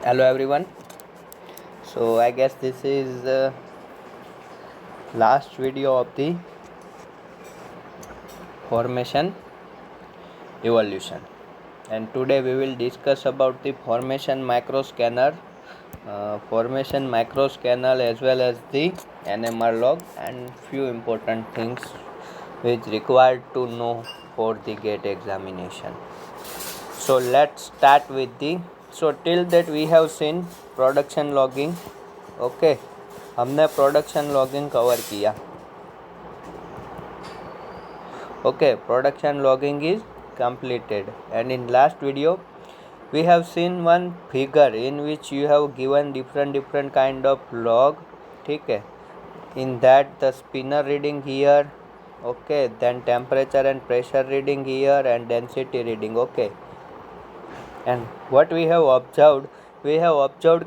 Hello everyone. So I guess this is the last video of the formation evolution, and today we will discuss about the formation micro scanner, as well as the NMR log and few important things which required to know for the GATE examination. So let's start with the till that we have seen production logging. Okay, हमने production logging cover किया. Okay, production logging is completed, and in last video we have seen one figure in which you have given different kind of log. ठीक है, in that the spinner reading here, okay, then temperature and pressure reading here and density reading. Okay, and what we have observed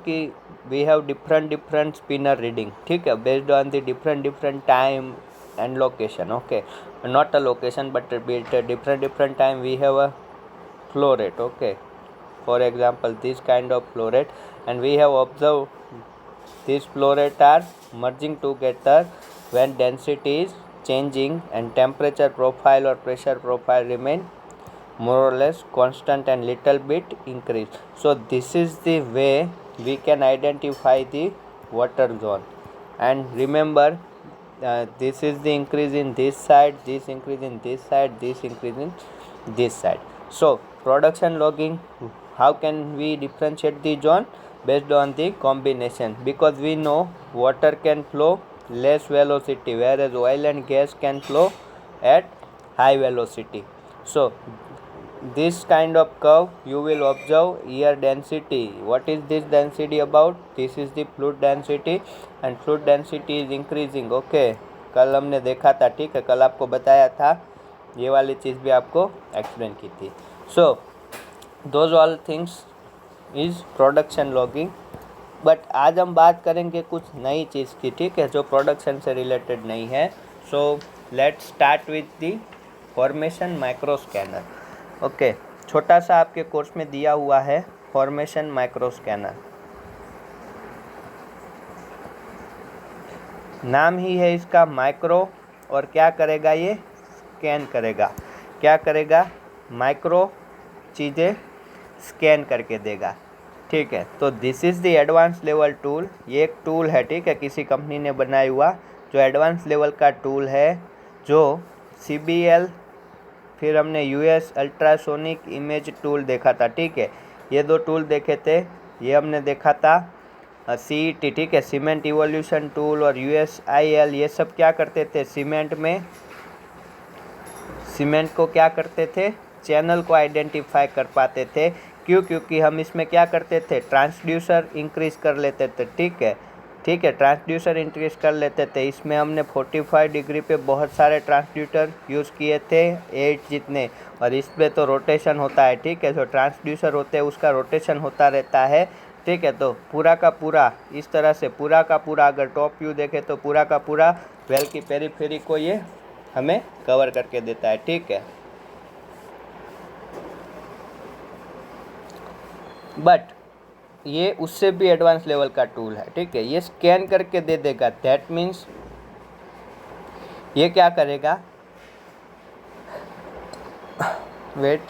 कि we have different spinner reading. ठीक है, based on the different time and location. Okay, not a location but different time we have a flow rate. Okay, for example this kind of flow rate, and we have observed these flow rate are merging together when density is changing and temperature profile or pressure profile remain more or less constant and little bit increase. So this is the way we can identify the water zone. And remember, this is the increase in this side, this increase in this side, this increase in this side. So production logging, how can we differentiate the zone? Based on the combination, because we know water can flow less velocity whereas oil and gas can flow at high velocity. So this kind of curve you will observe here density. What is this density about? This is the fluid density, and fluid density is increasing. Okay, कल हमने देखा था. ठीक है, कल आपको बताया था, ये वाली चीज़ भी आपको एक्सप्लेन की थी. So those all things is production logging. But आज हम बात करेंगे कुछ नई चीज़ की. ठीक है, जो प्रोडक्शन से रिलेटेड नहीं है. So let's start with the formation micro scanner. Okay, छोटा सा आपके कोर्स में दिया हुआ है फॉर्मेशन माइक्रो स्कैनर. नाम ही है इसका माइक्रो, और क्या करेगा ये? स्कैन करेगा. क्या करेगा? माइक्रो चीज़ें स्कैन करके देगा. ठीक है, तो this is the advance level tool. ये एक टूल है, ठीक है, किसी कंपनी ने बनाया हुआ जो एडवांस लेवल का टूल है, जो CBL, फिर हमने US अल्ट्रासोनिक इमेज टूल देखा था. ठीक है, ये दो टूल देखे थे. ये हमने देखा था CET, ठीक है, सीमेंट इवोल्यूशन टूल, और USIL. ये सब क्या करते थे? सीमेंट को क्या करते थे? चैनल को आइडेंटिफाई कर पाते थे. क्यों? क्योंकि हम इसमें क्या करते थे? ट्रांसड्यूसर इंक्रीज़ कर लेते थे. ठीक है, ट्रांसड्यूसर इंक्रीज़ कर लेते थे. इसमें हमने 45 डिग्री पे बहुत सारे ट्रांसड्यूसर यूज़ किए थे, 8 जितने, और इस पर तो रोटेशन होता है. ठीक है, जो ट्रांसड्यूसर होते हैं उसका रोटेशन होता रहता है. ठीक है, तो पूरा का पूरा इस तरह से, पूरा का पूरा अगर टॉप व्यू देखें तो पूरा का पूरा वेल की पेरीफेरी को ये हमें कवर करके देता है. ठीक है, बट ये उससे भी एडवांस लेवल का टूल है. ठीक है, ये स्कैन करके दे देगा. दैट मीन्स ये क्या करेगा? वेट,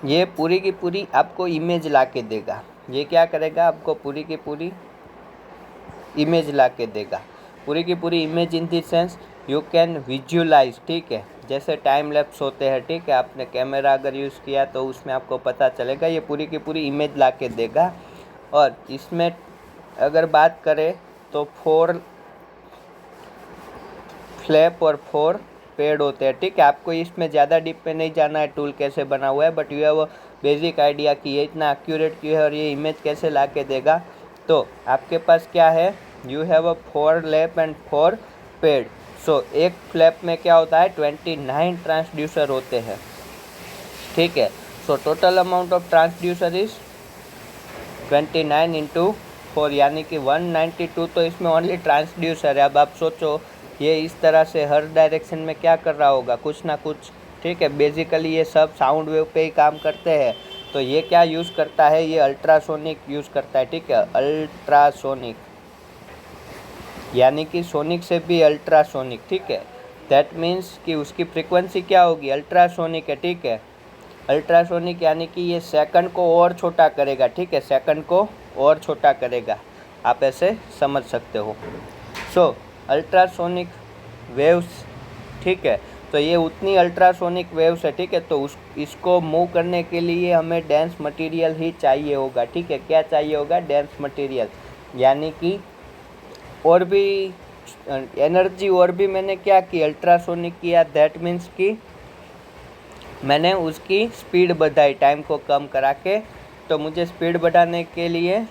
ये पूरी की पूरी आपको इमेज ला के देगा. ये क्या करेगा? आपको पूरी की पूरी इमेज ला के देगा. पूरी की पूरी image in the sense you can visualise. ठीक है, जैसे टाइम लैप्स होते हैं. ठीक है, आपने कैमरा अगर यूज़ किया तो उसमें आपको पता चलेगा. ये पूरी की पूरी इमेज ला के देगा. और इसमें अगर बात करें तो 4 फ्लैप और 4 पेड होते हैं. ठीक है, आपको इसमें ज़्यादा डीप पे नहीं जाना है टूल कैसे बना हुआ है, but you have basic idea कि ये इतना एक्यूरेट क्यों है और ये इमेज कैसे ला के देगा. तो आपके पास क्या है? You have a 4 lap and 4 pad. So एक फ्लैप में क्या होता है? 29 ट्रांसड्यूसर होते हैं. ठीक है, so total amount of transducer is 29 × 4, यानी कि 192. तो इसमें ओनली ट्रांसड्यूसर है. अब आप सोचो ये इस तरह से हर डायरेक्शन में क्या कर रहा होगा, कुछ ना कुछ, ठीक है। बेसिकली ये सब साउंड वेव पे ही काम करते हैं। तो ये क्या यूज़ करता है, ये अल्ट्रासोनिक यूज़ करता है, ठीक है। अल्ट्रासोनिक यानी कि सोनिक से भी अल्ट्रासोनिक, ठीक है। दैट मीन्स कि उसकी फ्रीक्वेंसी क्या होगी, अल्ट्रासोनिक है, ठीक है। अल्ट्रासोनिक यानी कि ये सेकंड को और छोटा करेगा, ठीक है, सेकंड को और छोटा करेगा, आप ऐसे समझ सकते हो। सो अल्ट्रासोनिक वेव्स, ठीक है, तो ये उतनी अल्ट्रासोनिक वेव्स है, ठीक है। तो इसको मूव करने के लिए हमें डेंस मटेरियल ही चाहिए होगा, ठीक है। क्या चाहिए होगा, डेंस मटेरियल, यानी कि और भी एनर्जी और भी मैंने क्या की, अल्ट्रासोनिक किया। दैट मीन्स कि मैंने उसकी स्पीड बढ़ाई, टाइम को कम करा के। तो मुझे स्पीड बढ़ाने के लिए,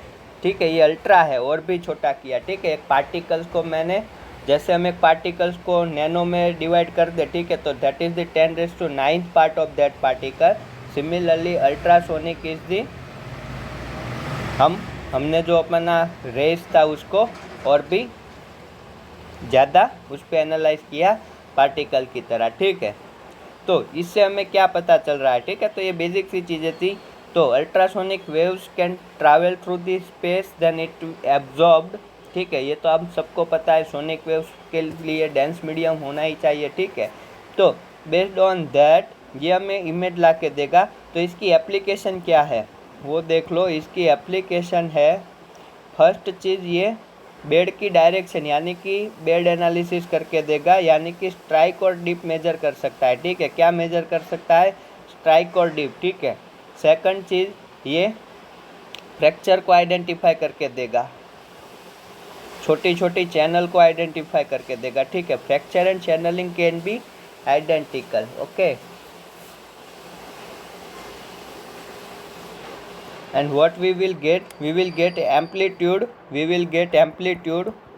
ठीक है, ये अल्ट्रा है, और भी छोटा किया, ठीक है। एक पार्टिकल्स को मैंने, जैसे हम एक पार्टिकल्स को नैनो में डिवाइड कर दे, ठीक है, तो that is the 10⁹ part of that particle. Similarly ultrasonic is the, हमने जो अपना रेस था उसको और भी ज़्यादा उस पर एनालाइज किया पार्टिकल की तरह, ठीक है। तो इससे हमें क्या पता चल रहा है, ठीक है। तो ये बेसिक सी चीज़ें थी। तो ultrasonic waves can travel through the space then it absorbed, ठीक है। ये तो आप सबको पता है, सोनिक वेव्स के लिए डेंस मीडियम होना ही चाहिए, ठीक है। तो बेस्ड ऑन दैट ये हमें इमेज ला के देगा। तो इसकी एप्लीकेशन क्या है वो देख लो। इसकी एप्लीकेशन है, फर्स्ट चीज़ ये बेड की डायरेक्शन, यानी कि बेड एनालिसिस करके देगा, यानी कि स्ट्राइक और डिप मेजर कर सकता है, ठीक है। क्या मेजर कर सकता है, स्ट्राइक और डिप, ठीक है। सेकंड चीज़ ये फ्रैक्चर को आइडेंटिफाई करके देगा, छोटी छोटी चैनल को आइडेंटिफाई करके देगा, ठीक है। Fracture and channeling can be identical, okay. And what we will get amplitude,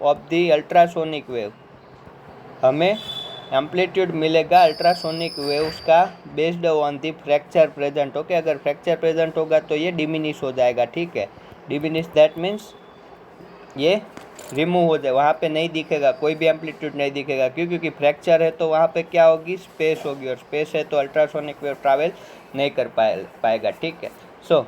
of the ultrasonic wave। हमें एम्पलीट्यूड मिलेगा अल्ट्रासोनिक वेव्स का based on the fracture present, okay. अगर फ्रैक्चर प्रेजेंट होगा तो ये डिमिनिश हो जाएगा, ठीक है। डिमिनिश दैट मीन्स ये रिमूव हो जाए, वहाँ पे नहीं दिखेगा, कोई भी एम्पलीट्यूड नहीं दिखेगा, क्यों, क्योंकि फ्रैक्चर है। तो वहाँ पे क्या होगी, स्पेस होगी, और स्पेस है तो अल्ट्रासोनिक वेव ट्रैवल नहीं कर पाएगा, ठीक है। सो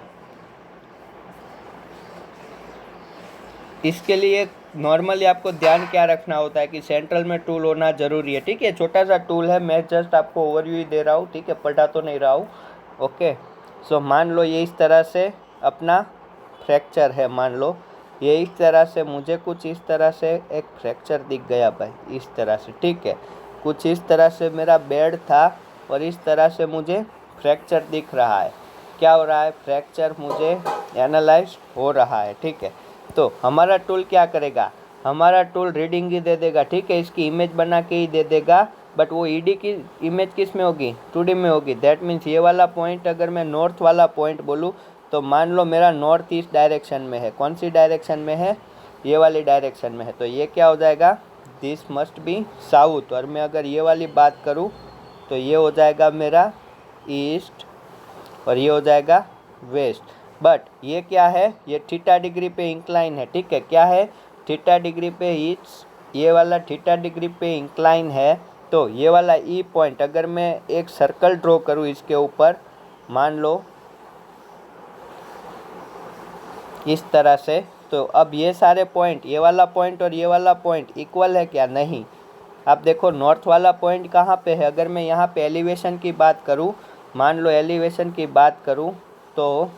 इसके लिए नॉर्मली आपको ध्यान क्या रखना होता है कि सेंट्रल में टूल होना ज़रूरी है, ठीक है। छोटा सा टूल है, मैं जस्ट आपको ओवरव्यू ही दे रहा हूँ, ठीक है, पढ़ा तो नहीं रहा हूँ, ओके। सो मान लो ये इस तरह से अपना फ्रैक्चर है, मान लो ये इस तरह से, मुझे कुछ इस तरह से एक फ्रैक्चर दिख गया भाई, इस तरह से, ठीक है। कुछ इस तरह से मेरा बेड था और इस तरह से मुझे फ्रैक्चर दिख रहा है। क्या हो रहा है, फ्रैक्चर मुझे एनालाइज हो रहा है, ठीक है। तो हमारा टूल क्या करेगा, हमारा टूल रीडिंग ही दे देगा, ठीक है, इसकी इमेज बना के ही दे देगा। बट वो ईडी की इमेज किस में होगी, 2D में होगी। दैट मीन्स ये वाला पॉइंट, अगर मैं नॉर्थ वाला पॉइंट बोलूँ तो मान लो मेरा नॉर्थ ईस्ट डायरेक्शन में है। कौन सी डायरेक्शन में है, ये वाली डायरेक्शन में है। तो ये क्या हो जाएगा, दिस मस्ट बी साउथ। और मैं अगर ये वाली बात करूँ तो ये हो जाएगा मेरा ईस्ट और ये हो जाएगा वेस्ट। बट ये क्या है, ये थीटा डिग्री पे इंक्लाइन है, ठीक है। क्या है, थीटा डिग्री पे ये वाला थीटा डिग्री पे इंक्लाइन है। तो ये वाला ई पॉइंट, अगर मैं एक सर्कल ड्रॉ करूँ इसके ऊपर, मान लो इस तरह से, तो अब ये सारे पॉइंट, ये वाला पॉइंट और ये वाला पॉइंट इक्वल है क्या, नहीं। आप देखो नॉर्थ वाला पॉइंट कहाँ पे है, अगर मैं यहाँ पे एलिवेशन की बात करूँ, मान लो एलिवेशन की बात करूँ तो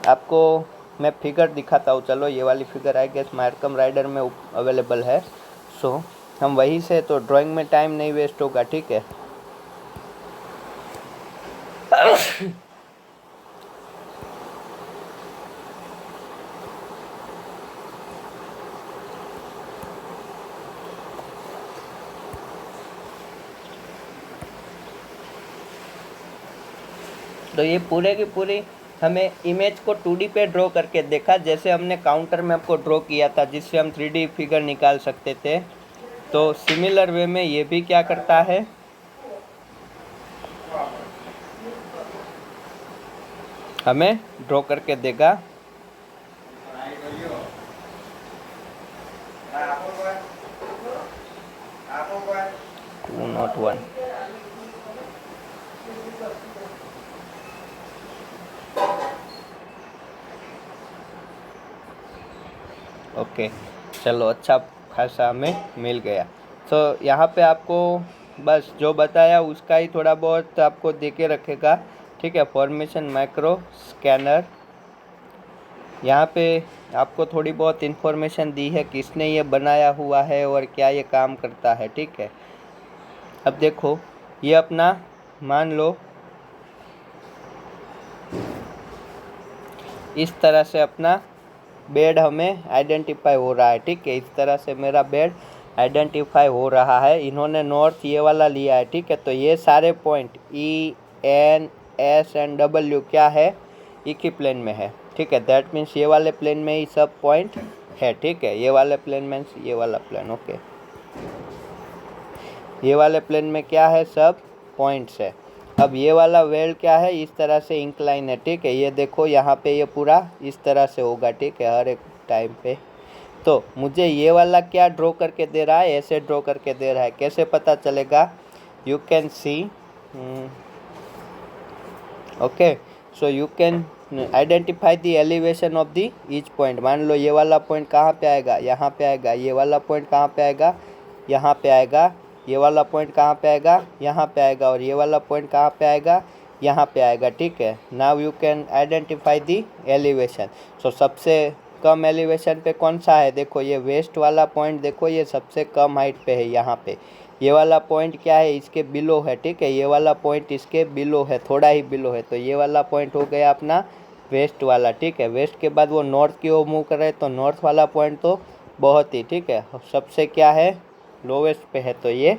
आपको मैं फिगर दिखाता हूँ। चलो ये वाली फिगर आई गेस मार्कम राइडर में अवेलेबल है। सो हम वहीं से, तो ड्राइंग में टाइम नहीं वेस्ट होगा, ठीक है। तो ये पूरे की पूरी हमें इमेज को 2D पे ड्रॉ करके देखा, जैसे हमने काउंटर में आपको ड्रॉ किया था जिससे हम 3D फिगर निकाल सकते थे। तो सिमिलर वे में ये भी क्या करता है, हमें ड्रॉ करके देगा। नॉट 1। ओके, चलो अच्छा खासा हमें मिल गया। तो यहाँ पे आपको बस जो बताया उसका ही थोड़ा बहुत आपको दे के रखेगा, ठीक है। फॉर्मेशन मैक्रो स्कैनर, यहाँ पे आपको थोड़ी बहुत इन्फॉर्मेशन दी है किसने ये बनाया हुआ है और क्या ये काम करता है, ठीक है। अब देखो ये अपना मान लो इस तरह से अपना बेड हमें आइडेंटिफाई हो रहा है, ठीक है। इस तरह से मेरा बेड आइडेंटिफाई हो रहा है। इन्होंने नॉर्थ ये वाला लिया है, ठीक है। तो ये सारे point E N S and W क्या है, एक ही प्लेन में है, ठीक है। दैट मीन्स ये वाले प्लेन में ही सब पॉइंट है, ठीक है। ये वाले प्लेन मीन्स ये वाला प्लेन, ओके। ये वाले प्लेन में क्या है, सब पॉइंट्स है। अब ये वाला वेल क्या है, इस तरह से इंक्लाइन है, ठीक है। ये देखो यहाँ पे ये पूरा इस तरह से होगा, ठीक है, हर एक टाइम पे। तो मुझे ये वाला क्या ड्रॉ करके दे रहा है, ऐसे ड्रॉ करके दे रहा है। कैसे पता चलेगा, you can see, okay. So you can identify the elevation of the each point. मान लो ये वाला पॉइंट कहाँ पे आएगा, यहाँ पे आएगा। ये वाला पॉइंट कहाँ पे आएगा, यहाँ पे आएगा। ये वाला पॉइंट कहाँ पे आएगा, यहाँ पे आएगा। और ये वाला पॉइंट कहाँ पे आएगा, यहाँ पे आएगा, ठीक है। Now you can identify the elevation. So सबसे कम एलिवेशन पे कौन सा है, देखो ये वेस्ट वाला पॉइंट, देखो ये सबसे कम हाइट पे है यहाँ पे। ये वाला पॉइंट क्या है, इसके बिलो है, ठीक है। ये वाला पॉइंट इसके बिलो है, थोड़ा ही बिलो है। तो ये वाला पॉइंट हो गया अपना वेस्ट वाला, ठीक है। वेस्ट के बाद वो नॉर्थ की ओर मूव कर रहे हैं, तो नॉर्थ वाला पॉइंट तो बहुत ही, ठीक है, सबसे क्या है, लोवेस्ट पे है। तो ये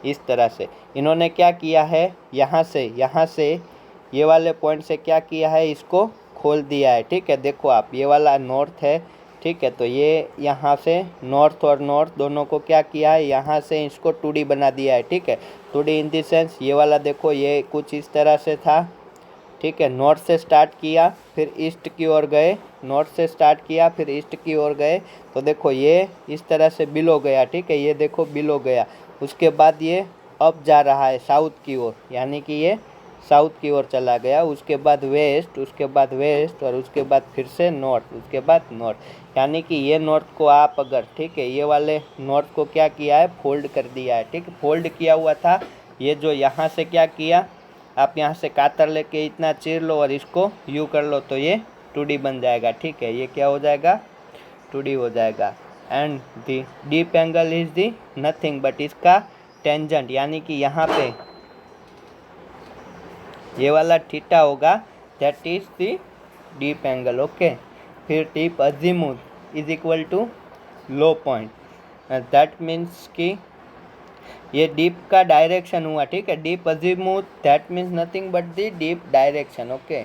इस तरह से इन्होंने क्या किया है, यहाँ से ये वाले पॉइंट से क्या किया है, इसको खोल दिया है, ठीक है। देखो आप, ये वाला नॉर्थ है, ठीक है। तो ये यहाँ से नॉर्थ और नॉर्थ दोनों को क्या किया है, यहाँ से इसको 2D बना दिया है, ठीक है। 2D इन द सेंस ये वाला देखो ये कुछ इस तरह से था, ठीक है। नॉर्थ से स्टार्ट किया फिर ईस्ट की ओर गए, नॉर्थ से स्टार्ट किया फिर ईस्ट की ओर गए। तो देखो ये इस तरह से बिलो गया, ठीक है। ये देखो बिलो गया। उसके बाद ये अब जा रहा है साउथ की ओर, यानी कि ये साउथ की ओर चला गया। उसके बाद वेस्ट, उसके बाद वेस्ट, और उसके बाद फिर से नॉर्थ, उसके बाद नॉर्थ। यानी कि ये नॉर्थ को आप अगर, ठीक है, ये वाले नॉर्थ को क्या किया है, फोल्ड कर दिया है, ठीक है। फोल्ड किया हुआ था। ये जो यहाँ से क्या किया, आप यहाँ से कातर लेके इतना चीर लो और इसको यू कर लो, तो ये 2D बन जाएगा, ठीक है। ये क्या हो जाएगा, 2D हो जाएगा। And the dip angle is the nothing but इसका टेंजेंट, यानी कि यहाँ पे ये वाला थीटा होगा, that is the dip angle, okay. फिर dip azimuth is equal to low point, that means कि ये डीप का डायरेक्शन हुआ, ठीक है। Dip azimuth that means nothing but the dip direction, okay.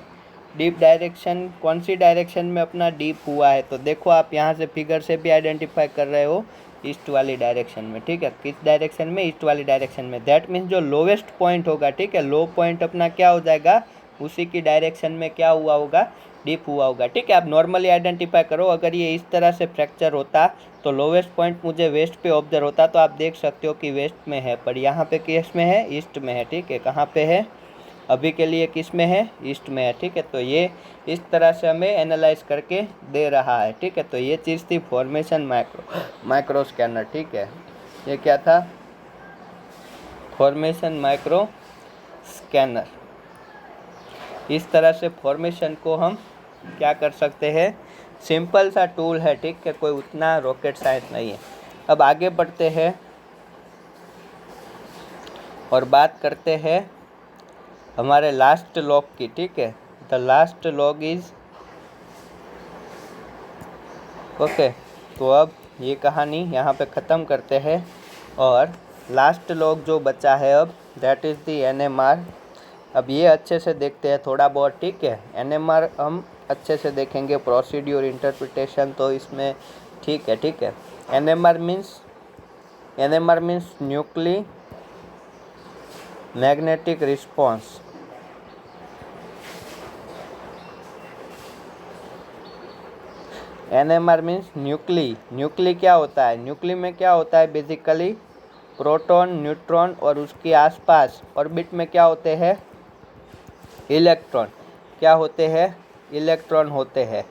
Dip direction कौन सी डायरेक्शन में अपना डीप हुआ है, तो देखो आप यहाँ से फिगर से भी आइडेंटिफाई कर रहे हो, ईस्ट वाली डायरेक्शन में, ठीक है। किस डायरेक्शन में, ईस्ट वाली डायरेक्शन में। दैट मीन्स जो लोवेस्ट पॉइंट होगा, ठीक है, लो पॉइंट अपना क्या हो जाएगा, उसी की डायरेक्शन में क्या हुआ होगा, डीप हुआ होगा, ठीक है। आप नॉर्मली आइडेंटिफाई करो, अगर ये इस तरह से फ्रैक्चर होता तो लोवेस्ट पॉइंट मुझे वेस्ट पे ऑब्जर्व होता, तो आप देख सकते हो कि वेस्ट में है, पर यहाँ पे किस में है, ईस्ट में है, ठीक है। कहाँ पे है, अभी के लिए किस में है, ईस्ट में है, ठीक है। तो ये इस तरह से हमें एनालाइज करके दे रहा है, ठीक है। तो ये चीज़ थी फॉर्मेशन माइक्रो स्कैनर, ठीक है। ये क्या था, फॉर्मेशन माइक्रो स्कैनर। इस तरह से फॉर्मेशन को हम क्या कर सकते हैं, सिंपल सा टूल है, ठीक है, कोई उतना रॉकेट साइंस नहीं है। अब आगे बढ़ते हैं और बात करते हैं हमारे लास्ट लॉग की, ठीक है। The last log is, okay. तो अब ये कहानी यहाँ पे ख़त्म करते हैं और लास्ट लॉग जो बचा है अब, दैट इज़ दी NMR। अब ये अच्छे से देखते हैं थोड़ा बहुत, ठीक है। NMR हम अच्छे से देखेंगे, प्रोसीड्यूर इंटरप्रिटेशन तो इसमें ठीक है, ठीक है। NMR means nuclei magnetic response. NMR means nuclei क्या होता है, न्यूक्ली में क्या होता है, बेसिकली प्रोटॉन, न्यूट्रॉन और उसके आसपास ऑर्बिट में क्या होते हैं, इलेक्ट्रॉन। क्या होते हैं, इलेक्ट्रॉन होते हैं,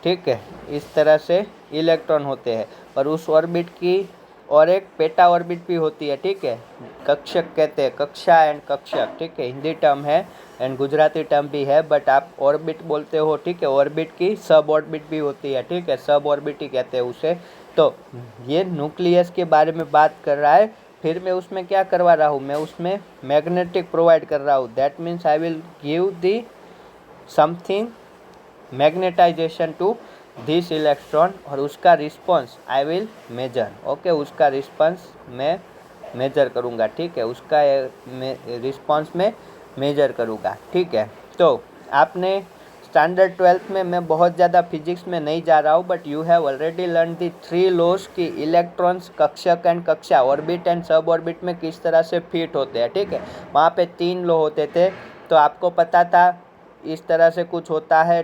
ठीक है। इस तरह से इलेक्ट्रॉन होते हैं और उस ऑर्बिट की और एक पेटा ऑर्बिट भी होती है, ठीक है। कक्षक कहते हैं, कक्षा एंड कक्षक, ठीक है, हिंदी टर्म है एंड गुजराती टर्म भी है, बट आप ऑर्बिट बोलते हो, ठीक है। ऑर्बिट की सब ऑर्बिट भी होती है, ठीक है, सब ऑर्बिट ही कहते हैं उसे। तो ये न्यूक्लियस के बारे में बात कर रहा है, फिर मैं उसमें क्या करवा रहा हूँ, मैं उसमें मैग्नेटिक प्रोवाइड कर रहा हूँ। That means I will give the something magnetization to this electron और उसका response I will measure, okay. उसका रिस्पॉन्स मैं मेजर करूँगा, ठीक है, उसका रिस्पॉन्स में मेजर करूँगा, ठीक है। तो आपने स्टैंडर्ड 12th में, मैं बहुत ज़्यादा फिजिक्स में नहीं जा रहा हूँ, but you have already learn the 3 laws की इलेक्ट्रॉन्स कक्षक एंड कक्षा, ऑर्बिट एंड सब ऑर्बिट में किस तरह से फिट होते हैं, ठीक है। वहाँ पे 3 लॉ होते थे, तो आपको पता था इस तरह से कुछ होता है,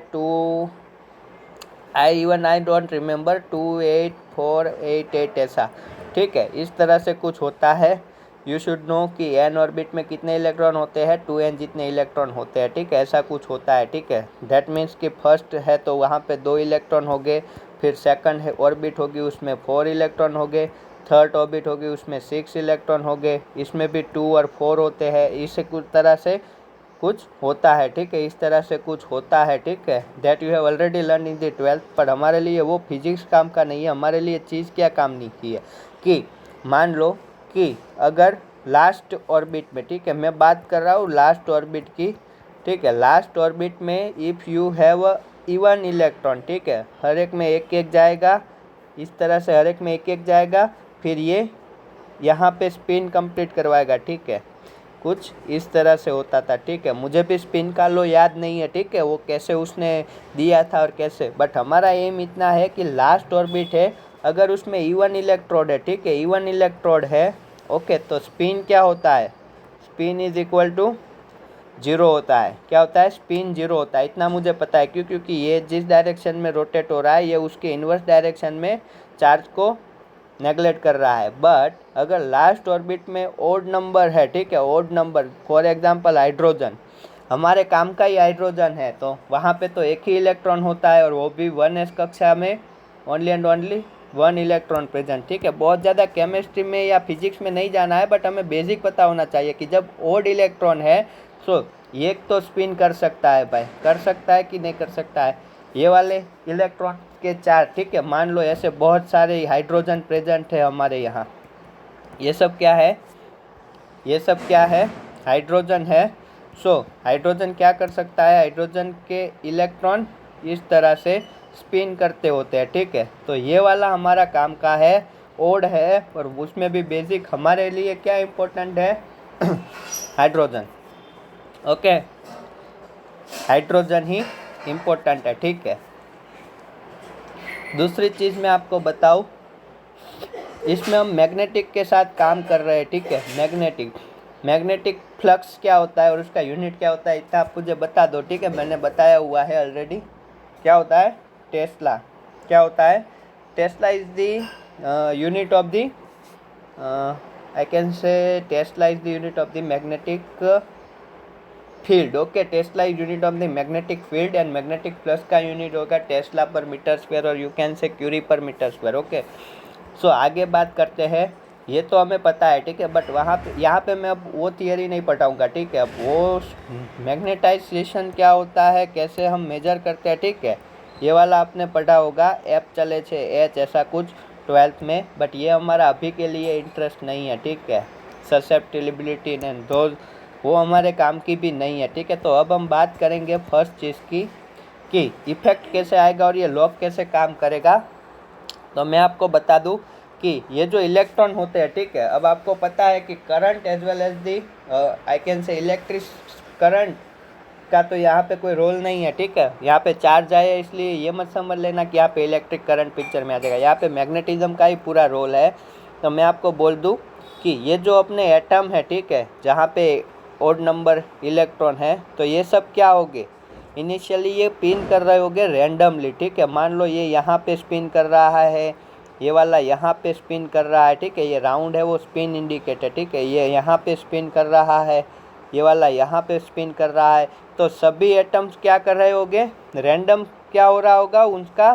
आई डोंट रिमेंबर 2 8 4 8 8 ऐसा, ठीक है, इस तरह से कुछ होता है। यू शुड नो कि एन ऑर्बिट में कितने इलेक्ट्रॉन होते हैं, 2n जितने इलेक्ट्रॉन होते हैं, ठीक है, ऐसा कुछ होता है, ठीक है। दैट मीन्स कि फर्स्ट है तो वहाँ पे 2 इलेक्ट्रॉन हो गए, फिर सेकंड है ऑर्बिट होगी उसमें 4 इलेक्ट्रॉन हो गए, थर्ड ऑर्बिट होगी उसमें 6 इलेक्ट्रॉन हो गए, इसमें भी 2 और 4 होते हैं। इसे कुछ तरह से कुछ होता है, ठीक है, इस तरह से कुछ होता है, ठीक है। That you have already learn in the 12th, पर हमारे लिए वो फिजिक्स काम का नहीं है। हमारे लिए चीज़ क्या काम नहीं की है कि मान लो कि अगर लास्ट ऑर्बिट में, ठीक है, मैं बात कर रहा हूँ लास्ट ऑर्बिट की, ठीक है, लास्ट ऑर्बिट में if you have even electron, ठीक है, हर एक में एक एक जाएगा, इस तरह से हर एक में एक एक जाएगा, फिर ये यहाँ पे स्पिन कंप्लीट करवाएगा, ठीक है, कुछ इस तरह से होता था, ठीक है। मुझे भी स्पिन का लो याद नहीं है, ठीक है, वो कैसे उसने दिया था और कैसे, बट हमारा एम इतना है कि लास्ट ऑर्बिट है, अगर उसमें इवन इलेक्ट्रोड है, ठीक है, इवन इलेक्ट्रोड है, ओके, तो स्पिन क्या होता है, स्पिन इज इक्वल टू 0 होता है। क्या होता है, स्पिन 0 होता है, इतना मुझे पता है। क्यों, क्योंकि ये जिस डायरेक्शन में रोटेट हो रहा है, ये उसके इन्वर्स डायरेक्शन में चार्ज को नेगलेक्ट कर रहा है। बट अगर लास्ट ऑर्बिट में ओड नंबर है, ठीक है, odd number, for example hydrogen, हमारे काम का ही हाइड्रोजन है, तो वहाँ पे तो एक ही इलेक्ट्रॉन होता है और वो भी 1s कक्षा में, only and only 1 electron present, ठीक है। बहुत ज़्यादा केमिस्ट्री में या फिजिक्स में नहीं जाना है, बट हमें बेसिक पता होना चाहिए कि जब ओड इलेक्ट्रॉन है तो एक तो स्पिन कर सकता है, भाई कर सकता है कि नहीं कर सकता है, ये वाले इलेक्ट्रॉन के 4, ठीक है। मान लो ऐसे बहुत सारे हाइड्रोजन प्रेजेंट है हमारे यहाँ, ये सब क्या है, ये सब क्या है, हाइड्रोजन है। सो हाइड्रोजन क्या कर सकता है, हाइड्रोजन के इलेक्ट्रॉन इस तरह से स्पिन करते होते हैं, ठीक है। तो ये वाला हमारा काम का है, ओड है, और उसमें भी बेसिक हमारे लिए क्या इम्पोर्टेंट है, हाइड्रोजन, ओके, हाइड्रोजन ही इम्पोर्टेंट है, ठीक है। दूसरी चीज़ मैं आपको बताऊँ, इसमें हम मैग्नेटिक के साथ काम कर रहे हैं, ठीक है। मैग्नेटिक फ्लक्स क्या होता है और उसका यूनिट क्या होता है, इतना आप मुझे बता दो, ठीक है, मैंने बताया हुआ है ऑलरेडी। क्या होता है, टेस्ला, क्या होता है, Tesla is the unit of the, I can से Tesla is the unit of the magnetic field, okay. Tesla is unit of the magnetic field and magnetic flux का यूनिट होगा टेस्ला पर मीटर स्क्वायर, और you can say Curie पर metre square, okay. सो आगे बात करते हैं, ये तो हमें पता है, ठीक है, बट वहाँ पे, यहाँ पे मैं अब वो थियरी नहीं पढ़ाऊँगा, ठीक है। अब वो मैग्नेटाइजेशन क्या होता है, कैसे हम मेजर करते हैं, ठीक है, ये वाला आपने पढ़ा होगा, एफ चले छे एच, ऐसा कुछ 12th में, बट ये हमारा अभी के लिए इंटरेस्ट नहीं है, ठीक है। ससेप्टिबिलिटी एंड दोज, वो हमारे काम की भी नहीं है, ठीक है। तो अब हम बात करेंगे फर्स्ट चीज़ की कि इफेक्ट कैसे आएगा और ये लॉक कैसे काम करेगा। तो मैं आपको बता दूं कि ये जो इलेक्ट्रॉन होते हैं, ठीक है, अब आपको पता है कि current as well as the, I can say electric current का तो यहाँ पे कोई रोल नहीं है, ठीक है। यहाँ पे चार्ज आया, इसलिए ये मत समझ लेना कि यहाँ पे इलेक्ट्रिक करंट पिक्चर में आ जाएगा, यहाँ पे मैग्नेटिज्म का ही पूरा रोल है। तो मैं आपको बोल दूँ कि ये जो अपने एटम है, ठीक है, जहाँ पे ओड नंबर इलेक्ट्रॉन है, तो ये सब क्या होगे, इनिशियली ये स्पिन कर रहे होगे रैंडमली, ठीक है। मान लो ये यहाँ पे स्पिन कर रहा है, ये वाला यहाँ पे स्पिन कर रहा है, ठीक है, ये राउंड है वो स्पिन इंडिकेटर, ठीक है, ये यहाँ पे स्पिन कर रहा है, ये वाला यहाँ पे स्पिन कर रहा है। तो सभी एटम्स क्या कर रहे होंगे, रैंडम क्या हो रहा होगा, उनका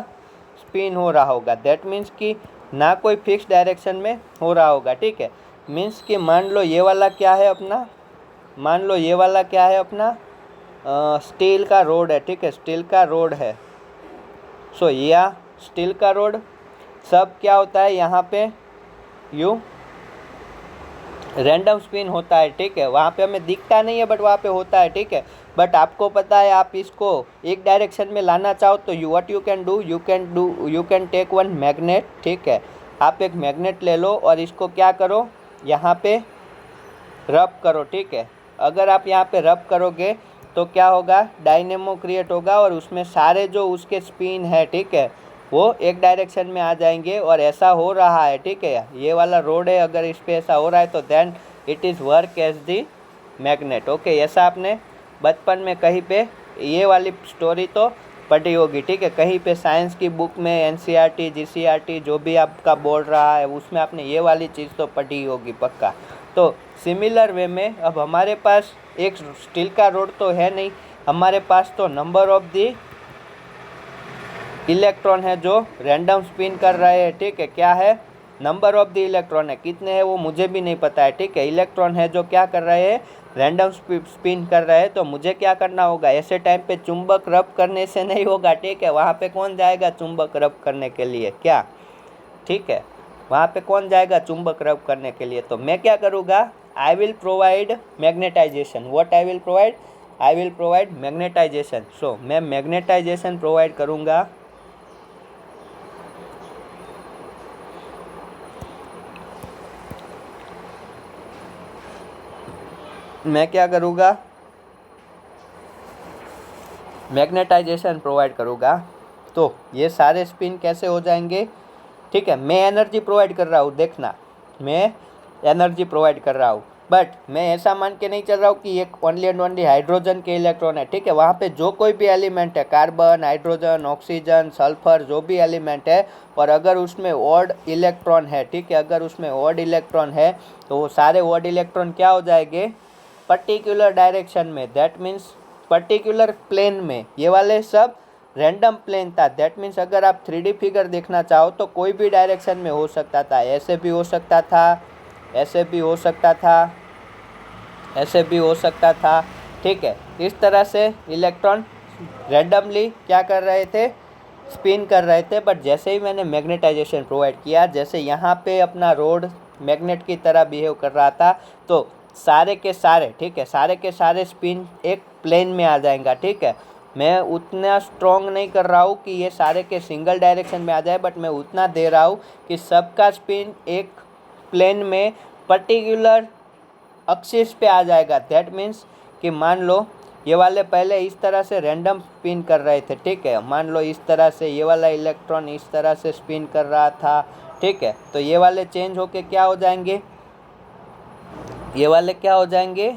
स्पिन हो रहा होगा। दैट मीन्स कि ना कोई फिक्स डायरेक्शन में हो रहा होगा, ठीक है। मीन्स कि मान लो ये वाला क्या है अपना, मान लो ये वाला क्या है अपना, स्टील का रोड है, ठीक है, स्टील का रोड है। सो यह स्टील का रोड सब क्या होता है यहाँ पे यू रैंडम स्पिन होता है, ठीक है। वहाँ पे हमें दिखता नहीं है बट वहाँ पे होता है, ठीक है। बट आपको पता है आप इसको एक डायरेक्शन में लाना चाहो तो you can take one magnet, ठीक है। आप एक मैग्नेट ले लो और इसको क्या करो, यहाँ पे रब करो, ठीक है। अगर आप यहाँ पे रब करोगे तो क्या होगा, डायनेमो क्रिएट होगा और उसमें सारे जो उसके स्पिन है, ठीक है, वो एक डायरेक्शन में आ जाएंगे और ऐसा हो रहा है, ठीक है। ये वाला रोड है, अगर इस पर ऐसा हो रहा है तो then it is work as the magnet, okay. ऐसा आपने बचपन में कहीं पे ये वाली स्टोरी तो पढ़ी होगी, ठीक है, कहीं पे साइंस की बुक में एनसीईआरटी जीसीईआरटी जो भी आपका बोल रहा है उसमें आपने ये वाली चीज़ तो पढ़ी होगी पक्का। तो सिमिलर वे में अब हमारे पास एक स्टील का रोड तो है नहीं, हमारे पास तो नंबर ऑफ दी इलेक्ट्रॉन है जो रैंडम स्पिन कर रहे हैं, ठीक है। क्या है, नंबर ऑफ द इलेक्ट्रॉन है, कितने हैं वो मुझे भी नहीं पता है, ठीक है। इलेक्ट्रॉन है जो क्या कर रहे हैं, रैंडम स्पिन कर रहे हैं। तो मुझे क्या करना होगा, ऐसे टाइम पे चुंबक रब करने से नहीं होगा, ठीक है। वहाँ पे कौन जाएगा चुंबक रब करने के लिए, क्या, ठीक है, वहाँ पे कौन जाएगा चुंबक रब करने के लिए। तो मैं क्या करूँगा, I will provide magnetisation. What I will provide, I will provide magnetisation. So मैं मैग्नेटाइजेशन प्रोवाइड करूँगा। मैं क्या करूँगा, मैग्नेटाइजेशन प्रोवाइड करूँगा। तो ये सारे स्पिन कैसे हो जाएंगे, ठीक है। मैं एनर्जी प्रोवाइड कर रहा हूँ, देखना, मैं एनर्जी प्रोवाइड कर रहा हूँ, बट मैं ऐसा मान के नहीं चल रहा हूँ कि ये ओनली एंड ओनली हाइड्रोजन के इलेक्ट्रॉन है, ठीक है। वहाँ पे जो कोई भी एलिमेंट है, कार्बन, हाइड्रोजन, ऑक्सीजन, सल्फर, जो भी एलिमेंट है, और अगर उसमें ऑड इलेक्ट्रॉन है, ठीक है, अगर उसमें ऑड इलेक्ट्रॉन है तो वो सारे ऑड इलेक्ट्रॉन क्या हो जाएंगे, पर्टिकुलर डायरेक्शन में, दैट मीन्स पर्टिकुलर प्लेन में। ये वाले सब रैंडम प्लेन था, दैट मीन्स अगर आप 3D फिगर देखना चाहो तो कोई भी डायरेक्शन में हो सकता था, ऐसे भी हो सकता था, ऐसे भी हो सकता था, ऐसे भी हो सकता था, ठीक है। इस तरह से इलेक्ट्रॉन रैंडमली क्या कर रहे थे, स्पिन कर रहे थे। बट जैसे ही मैंने मैग्नेटाइजेशन प्रोवाइड किया, जैसे यहाँ पे अपना रोड मैग्नेट की तरह बिहेव कर रहा था, तो सारे के सारे, ठीक है, सारे के सारे स्पिन एक प्लेन में आ जाएगा, ठीक है। मैं उतना स्ट्रॉन्ग नहीं कर रहा हूँ कि ये सारे के सिंगल डायरेक्शन में आ जाए, बट मैं उतना दे रहा हूँ कि सबका स्पिन एक प्लेन में पर्टिकुलर एक्सिस पे आ जाएगा। दैट मीन्स कि मान लो ये वाले पहले इस तरह से रैंडम स्पिन कर रहे थे, ठीक है, मान लो इस तरह से ये वाला इलेक्ट्रॉन इस तरह से स्पिन कर रहा था, ठीक है। तो ये वाले चेंज होके क्या हो जाएंगे, ये वाले क्या हो जाएंगे,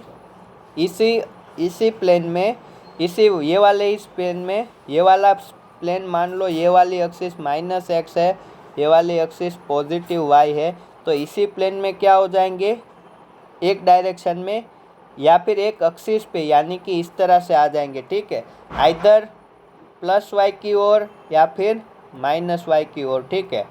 इसी प्लेन में, ये वाले इस प्लेन में, ये वाला प्लेन मान लो ये वाली एक्सिस -x है, ये वाली एक्सिस पॉजिटिव y है, तो इसी प्लेन में क्या हो जाएंगे, एक डायरेक्शन में या फिर एक एक्सिस पे, यानी कि इस तरह से आ जाएंगे, ठीक है, आइदर +y की ओर या फिर -y की ओर, ठीक है।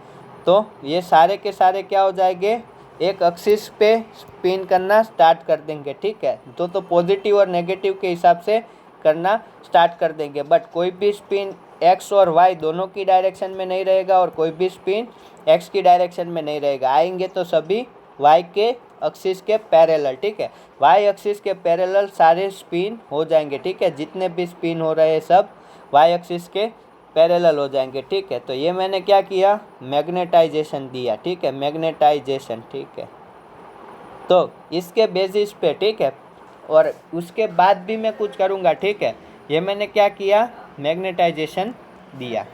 तो ये सारे के सारे क्या हो जाएंगे, एक एक्सिस पे स्पिन करना स्टार्ट कर देंगे, ठीक है। तो पॉजिटिव और नेगेटिव के हिसाब से करना स्टार्ट कर देंगे, बट कोई भी स्पिन x और y दोनों की डायरेक्शन में नहीं रहेगा और कोई भी स्पिन x की डायरेक्शन में नहीं रहेगा। आएंगे तो सभी y के एक्सिस के पैरेलल, ठीक है, y एक्सिस के पैरेलल सारे स्पिन हो जाएंगे, ठीक है, जितने भी स्पिन हो रहे हैं सब y एक्सिस के पैरेलल हो जाएंगे, ठीक है। तो ये मैंने क्या किया, मैग्नेटाइजेशन दिया, ठीक है, मैग्नेटाइजेशन, ठीक है। तो इसके बेसिस पे, ठीक है, और उसके बाद भी मैं कुछ करूँगा, ठीक है। ये मैंने क्या किया, मैग्नेटाइजेशन दिया।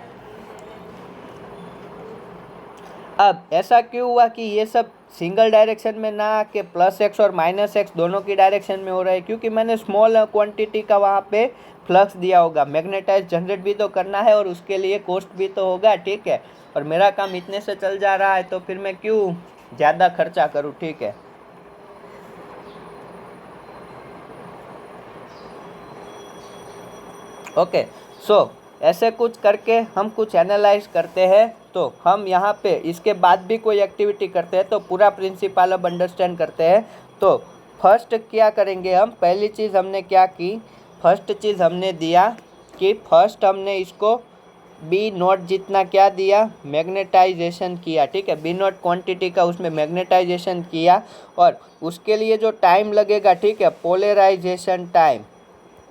अब ऐसा क्यों हुआ कि ये सब सिंगल डायरेक्शन में ना आके +x और -x दोनों की डायरेक्शन में हो रहा है, क्योंकि मैंने स्मॉल क्वांटिटी का वहाँ पे फ्लक्स दिया होगा, मैग्नेटाइज जनरेट भी तो करना है और उसके लिए कॉस्ट भी तो होगा, ठीक है। और मेरा काम इतने से चल जा रहा है तो फिर मैं क्यों ज़्यादा खर्चा करूँ, ठीक है। ओके, सो ऐसे कुछ करके हम कुछ एनालाइज करते हैं। तो हम यहाँ पे इसके बाद भी कोई एक्टिविटी करते हैं तो पूरा प्रिंसिपल अब अंडरस्टैंड करते हैं। तो फर्स्ट क्या करेंगे हम, पहली चीज़ हमने क्या की, फर्स्ट चीज़ हमने दिया कि फर्स्ट हमने इसको बी नॉट जितना क्या दिया, मैग्नेटाइजेशन किया, ठीक है। बी नॉट क्वांटिटी का उसमें मैग्नेटाइजेशन किया और उसके लिए जो टाइम लगेगा, ठीक है, पोलराइजेशन टाइम,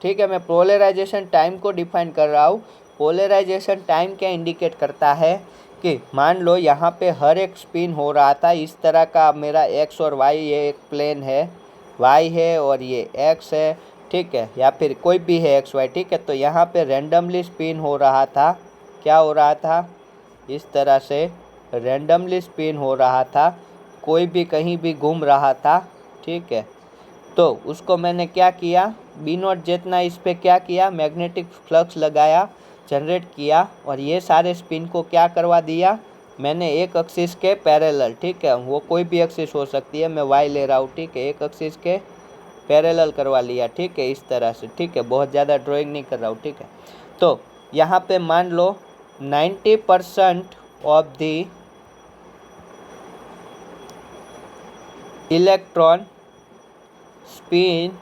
ठीक है। मैं पोलराइजेशन टाइम को डिफाइन कर रहा हूँ। पोलराइजेशन टाइम क्या इंडिकेट करता है कि मान लो यहाँ पे हर एक स्पिन हो रहा था इस तरह का, मेरा एक्स और वाई, ये एक प्लेन है, वाई है और ये एक्स है, ठीक है, या फिर कोई भी है एक्स वाई, ठीक है। तो यहाँ पे रैंडमली स्पिन हो रहा था, क्या हो रहा था, इस तरह से रैंडमली स्पिन हो रहा था, कोई भी कहीं भी घूम रहा था, ठीक है। तो उसको मैंने क्या किया, बी नॉट जितना इस पर क्या किया, मैग्नेटिक फ्लक्स लगाया, जनरेट किया और ये सारे स्पिन को क्या करवा दिया मैंने, एक एक्सिस के पैरेलल, ठीक है। वो कोई भी एक्सिस हो सकती है, मैं वाई ले रहा हूँ, ठीक है, एक एक्सिस के पैरेलल करवा लिया, ठीक है, इस तरह से, ठीक है। बहुत ज़्यादा ड्राइंग नहीं कर रहा हूँ, ठीक है। तो यहाँ पे मान लो 90% of the electron spin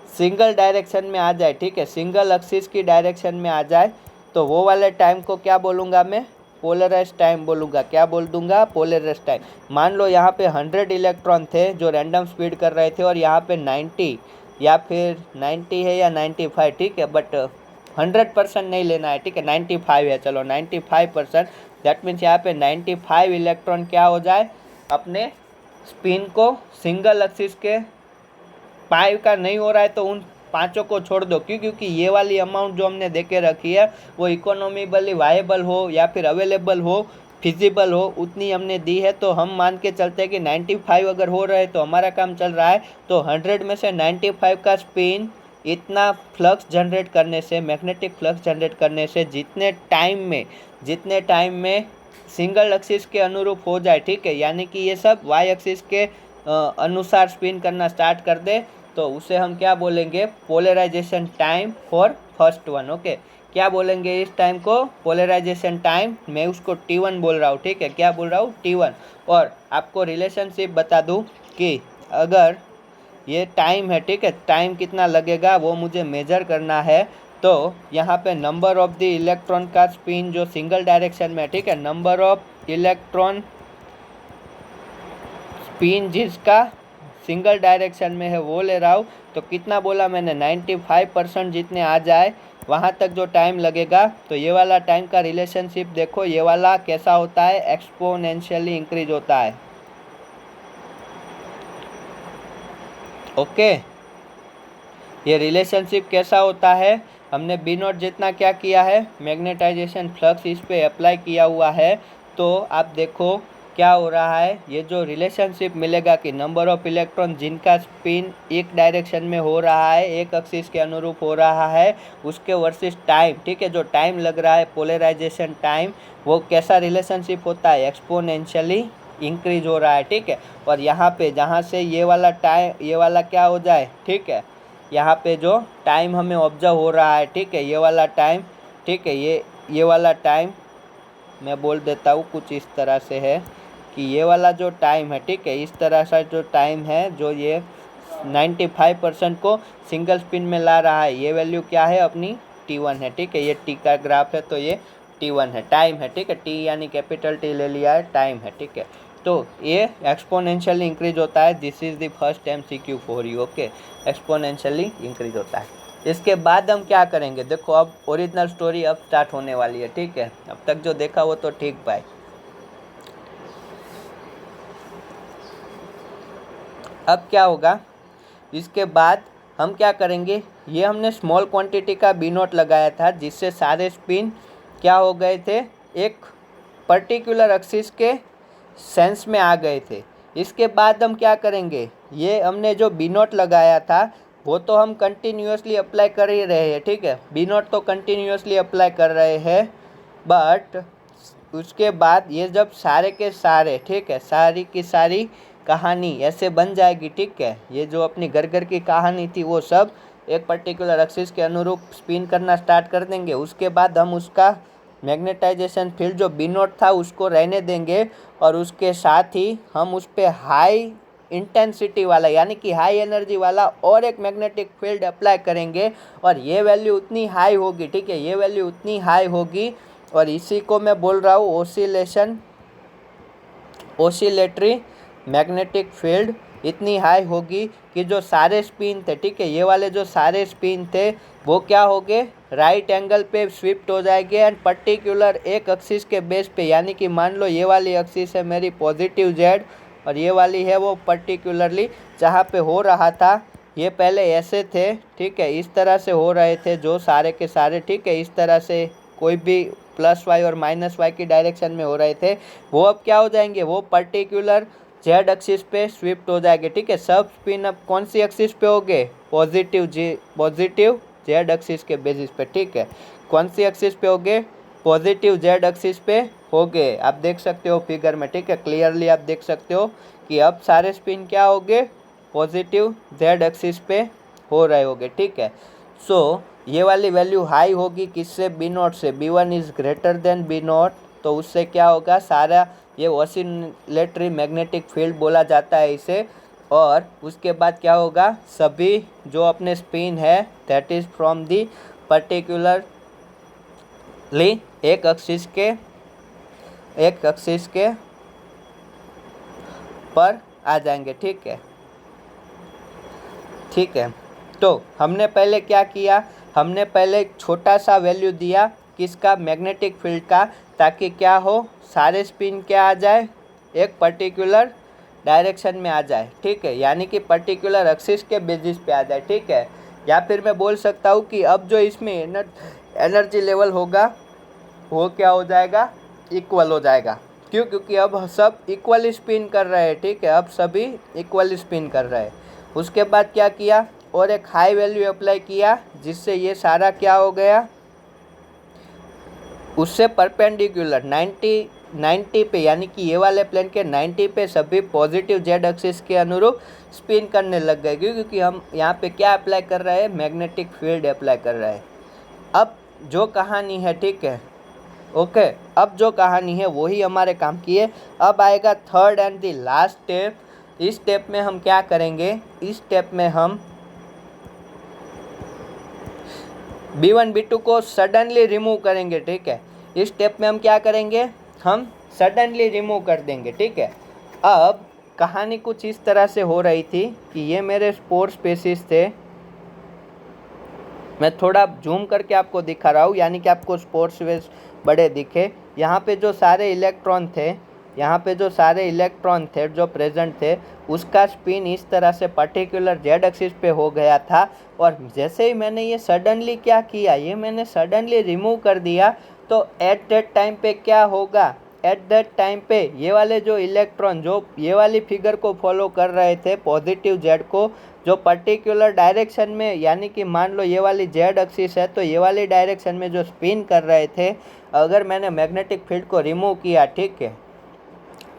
single direction में आ जाए, ठीक है, सिंगल एक्सिस की डायरेक्शन में आ जाए, तो वो वाले टाइम को क्या बोलूँगा मैं, पोलराइज टाइम बोलूँगा। क्या बोल दूँगा, पोलराइज टाइम। मान लो यहाँ पे 100 इलेक्ट्रॉन थे जो रैंडम स्पीड कर रहे थे और यहाँ पे 90 या फिर 90 है या 95, ठीक है, बट 100% नहीं लेना है, ठीक है, 95 है, चलो 95%। दैट मीन्स यहाँ पे 95 इलेक्ट्रॉन क्या हो जाए, अपने स्पिन को सिंगल एक्सिस के पाई का नहीं हो रहा है तो उन पांचों को छोड़ दो। क्यों, क्योंकि ये वाली अमाउंट जो हमने दे के रखी है वो इकोनॉमिकली वायबल हो या फिर अवेलेबल हो, फिजिबल हो, उतनी हमने दी है। तो हम मान के चलते हैं कि 95 अगर हो रहा है तो हमारा काम चल रहा है, तो 100 में से 95 का स्पिन इतना फ्लक्स जनरेट करने से, मैग्नेटिक फ्लक्स जनरेट करने से जितने टाइम में सिंगल एक्सिस के अनुरूप हो जाए, ठीक है, यानी कि ये सब वाई एक्सिस के अनुसार स्पिन करना स्टार्ट कर दे, तो उसे हम क्या बोलेंगे, polarization time for first one. Okay, क्या बोलेंगे इस टाइम को, पोलराइजेशन टाइम, मैं उसको T1 बोल रहा हूँ, ठीक है, क्या बोल रहा हूँ, T1। और आपको रिलेशनशिप बता दूँ कि अगर ये टाइम है, ठीक है, टाइम कितना लगेगा वो मुझे मेजर करना है, तो यहाँ पे नंबर ऑफ द इलेक्ट्रॉन का स्पिन जो सिंगल डायरेक्शन में, ठीक है, नंबर ऑफ इलेक्ट्रॉन स्पिन जिसका सिंगल डायरेक्शन में है वो ले रहा हूँ। तो कितना बोला मैंने, 95% जितने आ जाए वहाँ तक जो टाइम लगेगा, तो ये वाला टाइम का रिलेशनशिप देखो, ये वाला कैसा होता है, एक्सपोनेंशियली इंक्रीज होता है। ओके, ये रिलेशनशिप कैसा होता है, हमने बी नॉट जितना क्या किया है, मैग्नेटाइजेशन फ्लक्स इस पे अप्लाई किया हुआ है। तो आप देखो क्या हो रहा है, ये जो रिलेशनशिप मिलेगा कि नंबर ऑफ इलेक्ट्रॉन जिनका स्पिन एक डायरेक्शन में हो रहा है, एक एक्सिस के अनुरूप हो रहा है, उसके वर्सेस टाइम, ठीक है, जो टाइम लग रहा है पोलराइजेशन टाइम, वो कैसा रिलेशनशिप होता है, एक्सपोनेंशियली इंक्रीज हो रहा है, ठीक है। और यहाँ पे जहाँ से ये वाला टाइम, ये वाला क्या हो जाए, ठीक है, यहाँ पे जो टाइम हमें ऑब्जर्व हो रहा है, ठीक है, ये वाला टाइम, ठीक है, ये वाला टाइम मैं बोल देता हूँ कुछ इस तरह से है कि ये वाला जो टाइम है, ठीक है, इस तरह से जो टाइम है जो ये 95% को सिंगल स्पिन में ला रहा है, ये वैल्यू क्या है अपनी, T1 है, ठीक है, ये T का ग्राफ है तो ये T1 है, टाइम है, ठीक है, T यानी कैपिटल T ले लिया है, टाइम है, ठीक है। तो ये एक्सपोनेंशियली इंक्रीज होता है, this is the first MCQ for you. Okay, exponentially increase होता है। इसके बाद हम क्या करेंगे, देखो अब ओरिजिनल स्टोरी अब स्टार्ट होने वाली है, ठीक है, अब तक जो देखा वो तो ठीक भाई। अब क्या होगा, इसके बाद हम क्या करेंगे, ये हमने स्मॉल क्वांटिटी का बी नोट लगाया था जिससे सारे स्पिन क्या हो गए थे, एक पर्टिकुलर एक्सिस के सेंस में आ गए थे। इसके बाद हम क्या करेंगे, ये हमने जो बी नोट लगाया था वो तो हम कंटिन्यूसली अप्लाई कर ही रहे हैं, ठीक है, बी नॉट तो कंटिन्यूसली अप्लाई कर रहे हैं, बट उसके बाद ये जब सारे के सारे, ठीक है, सारी की सारी कहानी ऐसे बन जाएगी, ठीक है, ये जो अपनी घर घर की कहानी थी वो सब एक पर्टिकुलर एक्सिस के अनुरूप स्पिन करना स्टार्ट कर देंगे। उसके बाद हम उसका मैग्नेटाइजेशन फील्ड जो बी नॉट था उसको रहने देंगे, और उसके साथ ही हम उस पर हाई इंटेंसिटी वाला यानी कि हाई एनर्जी वाला और एक मैग्नेटिक फील्ड अप्लाई करेंगे, और ये वैल्यू उतनी हाई होगी, ठीक है, ये वैल्यू उतनी हाई होगी, और इसी को मैं बोल रहा हूँ ओसिलेटरी मैग्नेटिक फील्ड इतनी हाई होगी कि जो सारे स्पिन थे, ठीक है, ये वाले जो सारे स्पिन थे वो क्या हो गए, राइट एंगल पे स्विफ्ट हो जाएंगे, एंड पर्टिकुलर एक एक्सिस के बेस पे, यानी कि मान लो ये वाली एक्सिस है मेरी पॉजिटिव जेड, और ये वाली है वो पर्टिकुलरली जहाँ पे हो रहा था, ये पहले ऐसे थे, ठीक है, इस तरह से हो रहे थे जो सारे के सारे, ठीक है, इस तरह से कोई भी प्लस वाई और माइनस वाई की डायरेक्शन में हो रहे थे, वो अब क्या हो जाएंगे, वो पर्टिकुलर जेड एक्सिस पे स्विफ्ट हो जाएंगे, ठीक है। सब स्पिन अब कौन सी एक्सिस पे हो गए, पॉजिटिव जेड एक्सिस के बेसिस पे, ठीक है, कौन सी एक्सिस पे हो गए, पॉजिटिव जेड एक्सिस पे हो गए। आप देख सकते हो फिगर में, ठीक है, क्लियरली आप देख सकते हो कि अब सारे स्पिन क्या हो गए, पॉजिटिव जेड एक्सिस पे हो रहे होंगे, ठीक है। सो ये वाली वैल्यू हाई होगी किससे, बी नॉट से, B one is greater than B naught, तो उससे क्या होगा, सारा ये ऑसिलेटरी मैग्नेटिक फील्ड बोला जाता है इसे, और उसके बाद क्या होगा, सभी जो अपने स्पिन है that is from the particularly एक एक्सिस के पर आ जाएंगे, ठीक है, ठीक है। तो हमने पहले क्या किया, हमने पहले एक छोटा सा वैल्यू दिया किसका, मैग्नेटिक फील्ड का, ताकि क्या हो, सारे स्पिन क्या आ जाए, एक पर्टिकुलर डायरेक्शन में आ जाए, ठीक है, यानी कि पर्टिकुलर एक्सिस के बेसिस पे आ जाए, ठीक है। या फिर मैं बोल सकता हूँ कि अब जो इसमें एनर्जी लेवल होगा वो क्या हो जाएगा, इक्वल हो जाएगा। क्यों, क्योंकि अब सब इक्वली स्पिन कर रहे हैं, ठीक है, अब सभी इक्वली स्पिन कर रहे हैं। उसके बाद क्या किया, और एक हाई वैल्यू अप्लाई किया, जिससे ये सारा क्या हो गया, उससे परपेंडिकुलर 90 पे, यानी कि ये वाले प्लेन के 90 पे सभी पॉजिटिव जेड एक्सिस के अनुरूप स्पिन करने लग गए, क्योंकि हम यहाँ पे क्या अप्लाई कर रहे हैं, मैग्नेटिक फील्ड अप्लाई कर रहे हैं। अब जो कहानी है, ठीक है, ओके, अब जो कहानी है वही हमारे काम की है। अब आएगा third and the last step. इस स्टेप में हम क्या करेंगे, इस स्टेप में हम B1 B2 को सडनली रिमूव करेंगे, ठीक है। इस स्टेप में हम क्या करेंगे, हम सडनली रिमूव कर देंगे, ठीक है। अब कहानी कुछ इस तरह से हो रही थी कि ये मेरे स्पोर स्पेसिस थे, मैं थोड़ा जूम करके आपको दिखा रहा हूँ, यानी कि आपको स्पोर स्पेस बड़े दिखे। यहाँ पे जो सारे इलेक्ट्रॉन थे, यहाँ पे जो सारे इलेक्ट्रॉन थे जो प्रेजेंट थे, उसका स्पिन इस तरह से पर्टिकुलर जेड एक्सिस पे हो गया था, और जैसे ही मैंने ये सडनली क्या किया, ये मैंने सडनली रिमूव कर दिया, तो एट दैट टाइम पे क्या होगा, एट दैट टाइम पे ये वाले जो इलेक्ट्रॉन जो ये वाली फिगर को फॉलो कर रहे थे, पॉजिटिव जेड को, जो पर्टिकुलर डायरेक्शन में, यानी कि मान लो ये वाली जेड एक्सिस है, तो ये वाली डायरेक्शन में जो स्पिन कर रहे थे, अगर मैंने मैग्नेटिक फील्ड को रिमूव किया, ठीक है,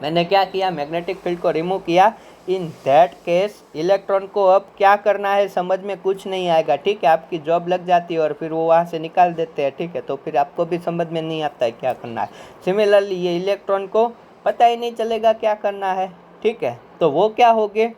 मैंने क्या किया, मैग्नेटिक फील्ड को रिमूव किया, इन दैट केस इलेक्ट्रॉन को अब क्या करना है समझ में कुछ नहीं आएगा, ठीक है, आपकी जॉब लग जाती है और फिर वो वहाँ से निकाल देते हैं, ठीक है, तो फिर आपको भी समझ में नहीं आता है क्या करना है। सिमिलरली ये इलेक्ट्रॉन को पता ही नहीं चलेगा क्या करना है, ठीक है, तो वो क्या हो गए,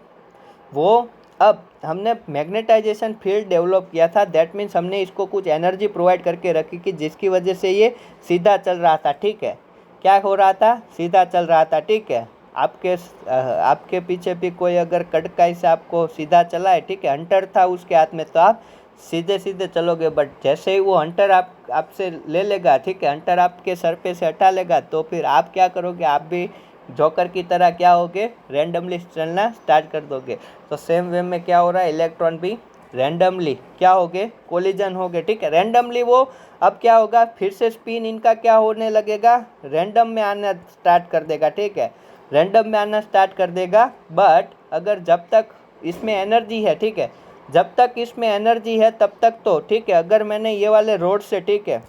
वो अब हमने मैग्नेटाइजेशन फील्ड डेवलप किया था, दैट मीन्स हमने इसको कुछ एनर्जी प्रोवाइड करके रखी कि जिसकी वजह से ये सीधा चल रहा था, ठीक है, क्या हो रहा था, सीधा चल रहा था, ठीक है। आपके पीछे भी कोई अगर कटकाई से आपको सीधा चलाए, ठीक है, हंटर था उसके हाथ में, तो आप सीधे सीधे चलोगे, बट जैसे ही वो हंटर आपसे ले लेगा, ठीक है, हंटर आपके सर पे से हटा लेगा, तो फिर आप क्या करोगे, आप भी जोकर की तरह क्या होगे, रैंडमली चलना स्टार्ट कर दोगे। तो सेम वे में क्या हो रहा है, इलेक्ट्रॉन भी रैंडमली क्या हो गए, कोलिजन हो गए, ठीक है, रैंडमली वो अब क्या होगा, फिर से स्पिन इनका क्या होने लगेगा, रैंडम में आना स्टार्ट कर देगा, ठीक है, रैंडम में आना स्टार्ट कर देगा। बट अगर जब तक इसमें एनर्जी है, ठीक है, जब तक इसमें एनर्जी है तब तक तो ठीक है। अगर मैंने ये वाले रोड से ठीक है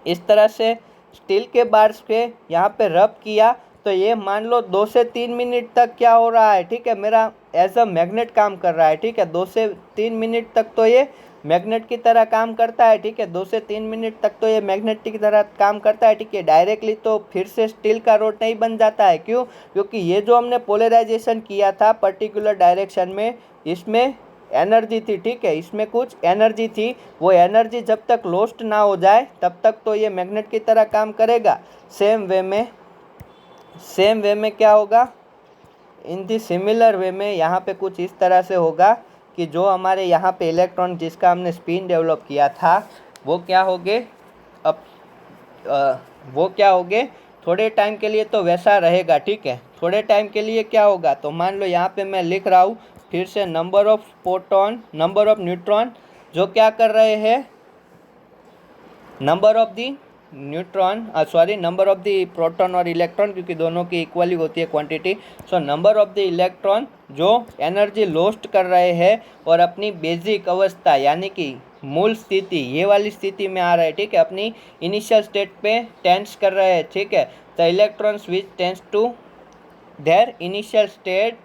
इस तरह से स्टील के बार्स पे यहाँ पे रब किया तो ये मान लो 2 से 3 मिनट तक क्या हो रहा है ठीक है, मेरा एज अ मैग्नेट काम कर रहा है ठीक है। 2 से 3 मिनट तक तो ये मैग्नेट की तरह काम करता है ठीक है। 2 से 3 मिनट तक तो ये मैग्नेट की तरह काम करता है ठीक है। डायरेक्टली तो फिर से स्टील का रोड नहीं बन जाता है, क्यों? क्योंकि ये जो हमने पोलराइजेशन किया था पर्टिकुलर डायरेक्शन में, इसमें एनर्जी थी ठीक है, इसमें कुछ एनर्जी थी। वो एनर्जी जब तक लॉस्ट ना हो जाए तब तक तो ये मैग्नेट की तरह काम करेगा। सेम वे में क्या होगा, इन दी सिमिलर वे में यहाँ पे कुछ इस तरह से होगा कि जो हमारे यहाँ पे इलेक्ट्रॉन जिसका हमने स्पिन डेवलप किया था वो क्या होगे, अब वो क्या होगे, थोड़े टाइम के लिए तो वैसा रहेगा ठीक है। थोड़े टाइम के लिए क्या होगा, तो मान लो यहाँ पे मैं लिख रहा हूँ फिर से number of proton, number of neutron जो क्या कर रहे हैं, number of the neutron number of the proton और इलेक्ट्रॉन, क्योंकि दोनों की इक्वली होती है quantity. So number of the electron जो एनर्जी लॉस्ट कर रहे हैं और अपनी बेसिक अवस्था यानी कि मूल स्थिति, ये वाली स्थिति में आ रहे हैं ठीक है, अपनी इनिशियल स्टेट पे टेंस कर रहे हैं ठीक है। The electrons which tends to their initial state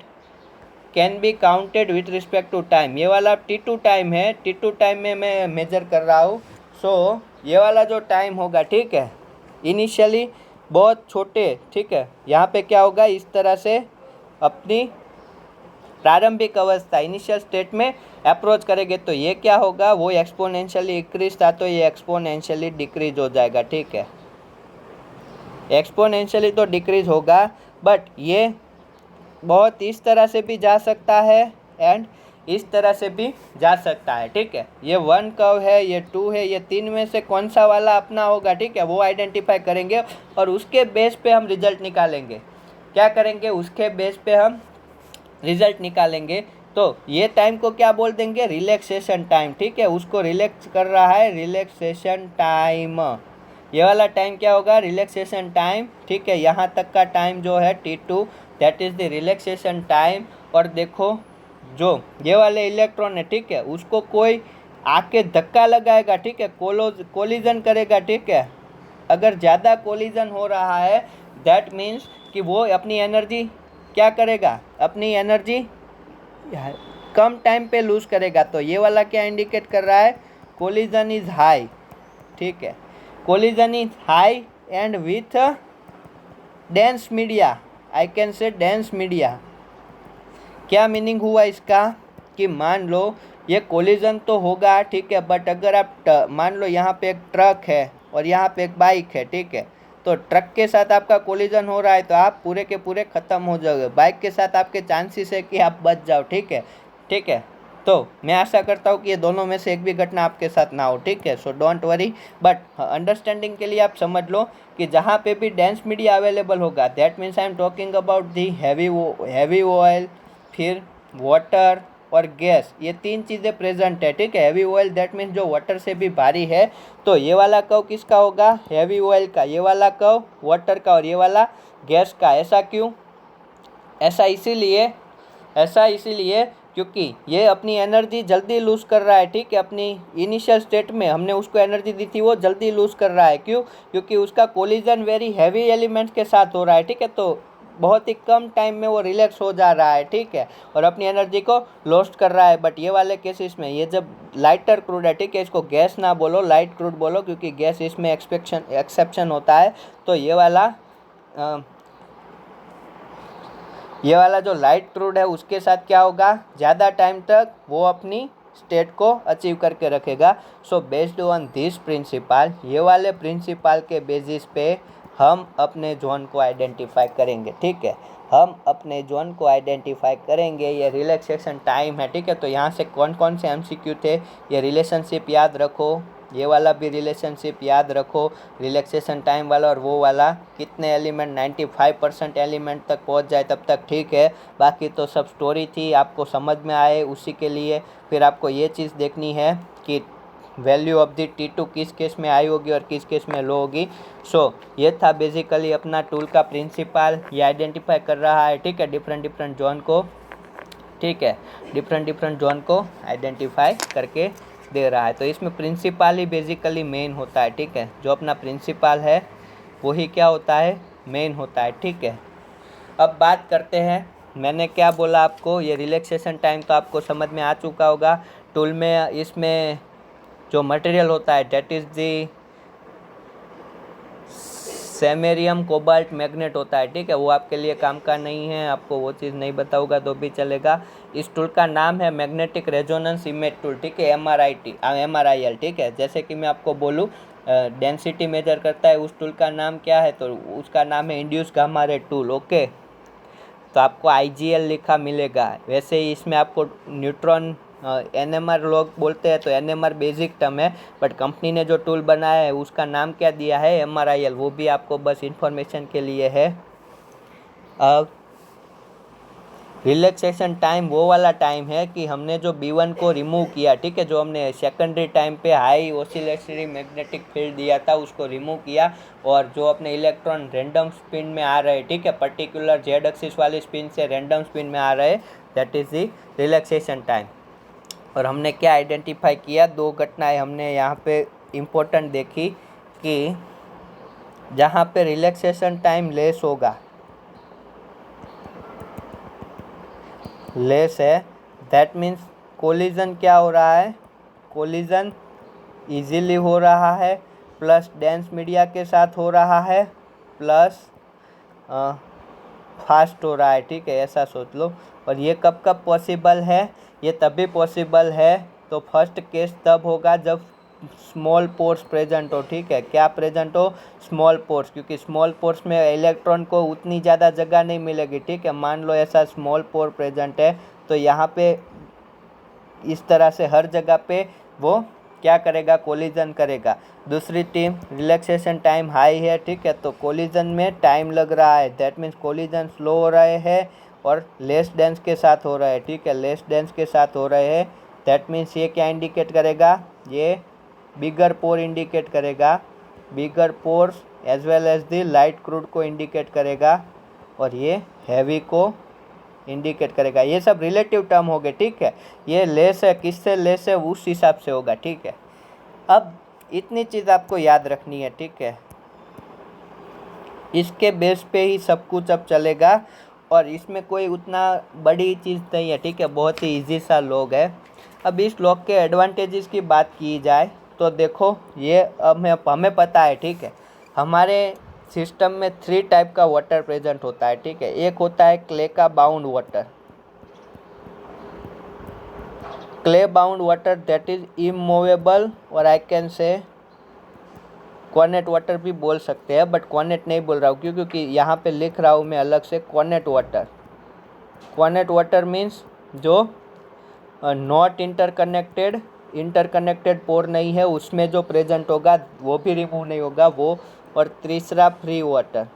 can be counted with respect to time. ये वाला T2 टाइम है, T2 टाइम में मैं मेजर कर रहा हूँ। सो ये वाला जो टाइम होगा ठीक है, इनिशियली बहुत छोटे ठीक है, यहाँ पे क्या होगा, इस तरह से अपनी प्रारंभिक अवस्था इनिशियल स्टेट में अप्रोच करेंगे तो ये क्या होगा, वो एक्सपोनेंशियली इंक्रीज था तो ये एक्सपोनेंशियली डिक्रीज हो जाएगा ठीक है। एक्सपोनेंशियली तो डिक्रीज होगा, बट ये बहुत इस तरह से भी जा सकता है एंड इस तरह से भी जा सकता है ठीक है। ये 1 कर्व है, ये 2 है, ये 3 में से कौन सा वाला अपना होगा ठीक है, वो आइडेंटिफाई करेंगे और उसके बेस पे हम रिजल्ट निकालेंगे। क्या करेंगे, उसके बेस पे हम रिजल्ट निकालेंगे। तो ये टाइम को क्या बोल देंगे, रिलैक्सेशन टाइम ठीक है। उसको रिलैक्स कर रहा है, रिलैक्सेशन टाइम। ये वाला टाइम क्या होगा, रिलैक्सेशन टाइम ठीक है। यहाँ तक का टाइम जो है T2 that is the relaxation time. और देखो जो ये वाले इलेक्ट्रॉन है ठीक है, उसको कोई आके धक्का लगाएगा ठीक है, कोलिजन करेगा ठीक है। अगर ज़्यादा कोलिजन हो रहा है दैट मीन्स कि वो अपनी एनर्जी क्या करेगा, अपनी एनर्जी कम टाइम पे लूज़ करेगा। तो ये वाला क्या इंडिकेट कर रहा है, कोलिजन इज़ हाई ठीक है, collision is high and with dense media, I can से डेंस मीडिया। क्या मीनिंग हुआ इसका कि मान लो ये कोलिजन तो होगा ठीक है, बट अगर आप मान लो यहाँ पे एक ट्रक है और यहाँ पे एक बाइक है ठीक है, तो ट्रक के साथ आपका कोलिजन हो रहा है तो आप पूरे के पूरे ख़त्म हो जाओगे। बाइक के साथ आपके चांसेस है कि आप बच जाओ ठीक है। तो मैं आशा करता हूँ कि ये दोनों में से एक भी घटना आपके साथ ना हो ठीक है। So don't worry, but understanding के लिए आप समझ लो कि जहाँ पे भी डेंस मीडिया अवेलेबल होगा that means I am talking about the heavy oil, फिर वाटर और गैस, ये 3 चीज़ें प्रेजेंट है ठीक है। हैवी ऑयल दैट मीन्स जो वाटर से भी भारी है, तो ये वाला कर्व किसका होगा, हैवी ऑयल का, ये वाला कर्व वाटर का और ये वाला गैस का। ऐसा क्यों, ऐसा इसीलिए क्योंकि ये अपनी एनर्जी जल्दी लूज़ कर रहा है ठीक है। अपनी इनिशियल स्टेट में हमने उसको एनर्जी दी थी, वो जल्दी लूज़ कर रहा है, क्यों? क्योंकि उसका कोलिजन वेरी हैवी एलिमेंट्स के साथ हो रहा है ठीक है। तो बहुत ही कम टाइम में वो रिलैक्स हो जा रहा है ठीक है, और अपनी एनर्जी को लॉस्ट कर रहा है। बट ये वाले केसेस में ये जब लाइटर क्रूड है ठीक है, इसको गैस ना बोलो, लाइट क्रूड बोलो, क्योंकि गैस इसमें एक्सेप्शन होता है। तो ये वाला जो लाइट क्रूड है उसके साथ क्या होगा, ज़्यादा टाइम तक वो अपनी स्टेट को अचीव करके रखेगा। So based on this principle, ये वाले प्रिंसिपल के बेसिस पे हम अपने जोन को आइडेंटिफाई करेंगे ठीक है। हम अपने जोन को आइडेंटिफाई करेंगे, ये रिलैक्सेशन टाइम है ठीक है। तो यहाँ से कौन कौन से MCQ थे, ये रिलेशनशिप याद रखो, ये वाला भी रिलेशनशिप याद रखो, रिलैक्सेशन टाइम वाला और वो वाला, कितने एलिमेंट 95% एलिमेंट तक पहुंच जाए तब तक ठीक है। बाकी तो सब स्टोरी थी, आपको समझ में आए उसी के लिए। फिर आपको ये चीज़ देखनी है कि वैल्यू ऑफ दी T2 किस केस में आई होगी और किस केस में लो होगी। सो ये था बेसिकली अपना टूल का प्रिंसिपल, ये आइडेंटिफाई कर रहा है ठीक है डिफरेंट जोन को। ठीक है, डिफरेंट डिफरेंट जोन को आइडेंटिफाई करके दे रहा है। तो इसमें प्रिंसिपल ही बेसिकली मेन होता है। ठीक है, जो अपना प्रिंसिपल है वही क्या होता है, मेन होता है। ठीक है, अब बात करते हैं, मैंने क्या बोला आपको, ये रिलैक्सेशन टाइम तो आपको समझ में आ चुका होगा। टूल में इसमें जो मटेरियल होता है that is the samarium cobalt magnet होता है। ठीक है, वो आपके लिए काम का नहीं है, आपको वो चीज़ नहीं बताऊंगा तो भी चलेगा। इस टूल का नाम है मैग्नेटिक रेजोनेंस इमेज टूल। ठीक है, MRIL। ठीक है, जैसे कि मैं आपको बोलूँ डेंसिटी मेजर करता है, उस टूल का नाम क्या है, तो उसका नाम है induce gamma ray tool. Okay, तो आपको IGL लिखा मिलेगा। वैसे ही इसमें आपको न्यूट्रॉन NMR लोग बोलते हैं, तो NMR बेसिक टर्म है, बट कंपनी ने जो टूल बनाया है उसका नाम क्या दिया है, MRIL। वो भी आपको बस इंफॉर्मेशन के लिए है। अब रिलैक्सेशन टाइम वो वाला टाइम है कि हमने जो B1 को रिमूव किया, ठीक है, जो हमने सेकेंडरी टाइम पे हाई ऑसिलेटरी मैग्नेटिक फील्ड दिया था उसको रिमूव किया, और जो अपने इलेक्ट्रॉन रैंडम स्पिन में आ रहे, ठीक है, पर्टिकुलर जेड एक्सिस वाली स्पिन से रैंडम स्पिन में आ रहे, that is the relaxation time. और हमने क्या आइडेंटिफाई किया, दो घटनाएं हमने यहाँ पे इम्पोर्टेंट देखी कि जहाँ पे रिलैक्सेशन टाइम लेस होगा, लेस है, दैट मीन्स कोलिजन क्या हो रहा है, कोलिजन इजीली हो रहा है, प्लस डेंस मीडिया के साथ हो रहा है, प्लस फास्ट हो रहा है। ठीक है, ऐसा सोच लो। और ये कब कब पॉसिबल है, ये तभी पॉसिबल है, तो फर्स्ट केस तब होगा जब स्मॉल पोर्स प्रेजेंट हो। ठीक है, क्या प्रेजेंट हो, स्मॉल पोर्स, क्योंकि स्मॉल पोर्स में इलेक्ट्रॉन को उतनी ज़्यादा जगह नहीं मिलेगी। ठीक है, मान लो ऐसा स्मॉल पोर प्रेजेंट है, तो यहाँ पे इस तरह से हर जगह पे वो क्या करेगा, कोलिजन करेगा। दूसरी टीम रिलैक्सेशन टाइम हाई है, ठीक है, तो कोलिजन में टाइम लग रहा है, दैट मीन्स कोलिजन स्लो हो रहे हैं और लेस डेंस के साथ हो रहे हैं। ठीक है, लेस डेंस के साथ हो रहे हैं, दैट मीन्स ये क्या इंडिकेट करेगा, ये बिगर पोर इंडिकेट करेगा, bigger pores as well as the light crude को इंडिकेट करेगा, और ये हैवी को इंडिकेट करेगा। ये सब रिलेटिव टर्म हो गए। ठीक है, ये लेस है, किससे लेस है उस हिसाब से होगा। ठीक है, अब इतनी चीज़ आपको याद रखनी है। ठीक है, इसके बेस पे ही सब कुछ अब चलेगा, और इसमें कोई उतना बड़ी चीज़ नहीं है। ठीक है, बहुत ही इजी सा लॉग है। अब इस लॉग के एडवांटेजेस की बात की जाए तो देखो, ये अब हमें पता है, ठीक है, हमारे सिस्टम में 3 टाइप का वाटर प्रेजेंट होता है। ठीक है, एक होता है क्ले का bound water, clay bound water that is immovable, और I can say connate water भी बोल सकते हैं, बट कॉर्नेट नहीं बोल रहा हूँ क्योंकि यहाँ पे लिख रहा हूँ मैं अलग से connate water. Connate water means जो नॉट इंटरकनेक्टेड पोर नहीं है, उसमें जो प्रेजेंट होगा वो भी रिमूव नहीं होगा वो। और तीसरा फ्री वाटर।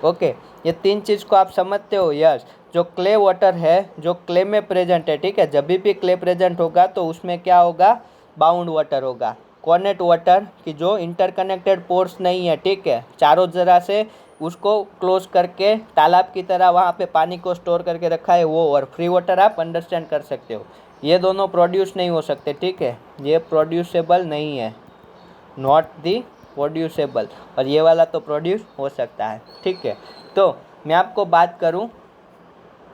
ओके, ये 3 चीज़ को आप समझते हो। यस, जो क्ले वाटर है, जो क्ले में प्रेजेंट है, ठीक है, जब भी क्ले प्रेजेंट होगा तो उसमें क्या होगा, बाउंड वाटर होगा। कॉर्नेट वाटर की जो इंटरकनेक्टेड पोर्स नहीं है, ठीक है, चारों जरा से उसको क्लोज करके तालाब की तरह वहाँ पे पानी को स्टोर करके रखा है वो। और फ्री वाटर आप अंडरस्टैंड कर सकते हो, ये दोनों प्रोड्यूस नहीं हो सकते। ठीक है, ये प्रोड्यूसेबल नहीं है, नॉट दी प्रोड्यूसेबल, और ये वाला तो प्रोड्यूस हो सकता है। ठीक है, तो मैं आपको बात करूं,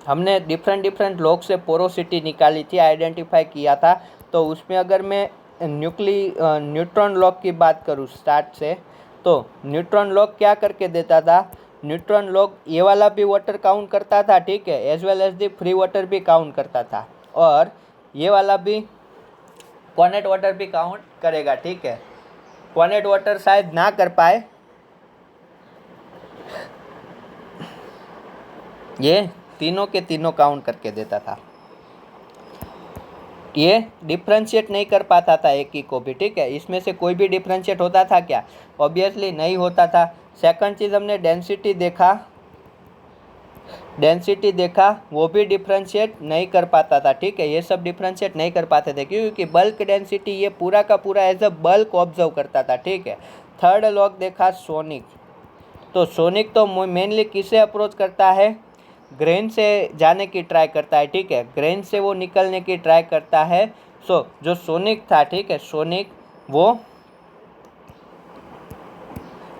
हमने डिफरेंट लॉग से पोरोसिटी निकाली थी, आइडेंटिफाई किया था। तो उसमें अगर मैं न्यूट्रॉन लॉग की बात करूं स्टार्ट से, तो न्यूट्रॉन लॉग क्या करके देता था, न्यूट्रॉन लॉग ये वाला भी वाटर काउंट करता था, ठीक है, as well as the free water भी काउंट करता था, और ये वाला भी कॉर्नेट वाटर भी काउंट करेगा। ठीक है, कॉर्नेट वाटर शायद ना कर पाए, ये तीनों के तीनों काउंट करके देता था, ये डिफ्रेंशिएट नहीं कर पाता था एक ही को भी। ठीक है, इसमें से कोई भी डिफ्रेंशिएट होता था क्या, ऑब्वियसली नहीं होता था। सेकंड चीज़ हमने डेंसिटी देखा, वो भी डिफ्रेंशिएट नहीं कर पाता था। ठीक है, ये सब डिफ्रेंशिएट नहीं कर पाते थे क्योंकि बल्क डेंसिटी ये पूरा का पूरा एज अ बल्क ऑब्जर्व करता था। ठीक है, थर्ड लॉग देखा सोनिक, तो सोनिक तो मेनली किसे अप्रोच करता है, ग्रेन से जाने की ट्राई करता है, ठीक है, ग्रेन से वो निकलने की ट्राई करता है। सो जो सोनिक था, ठीक है, सोनिक वो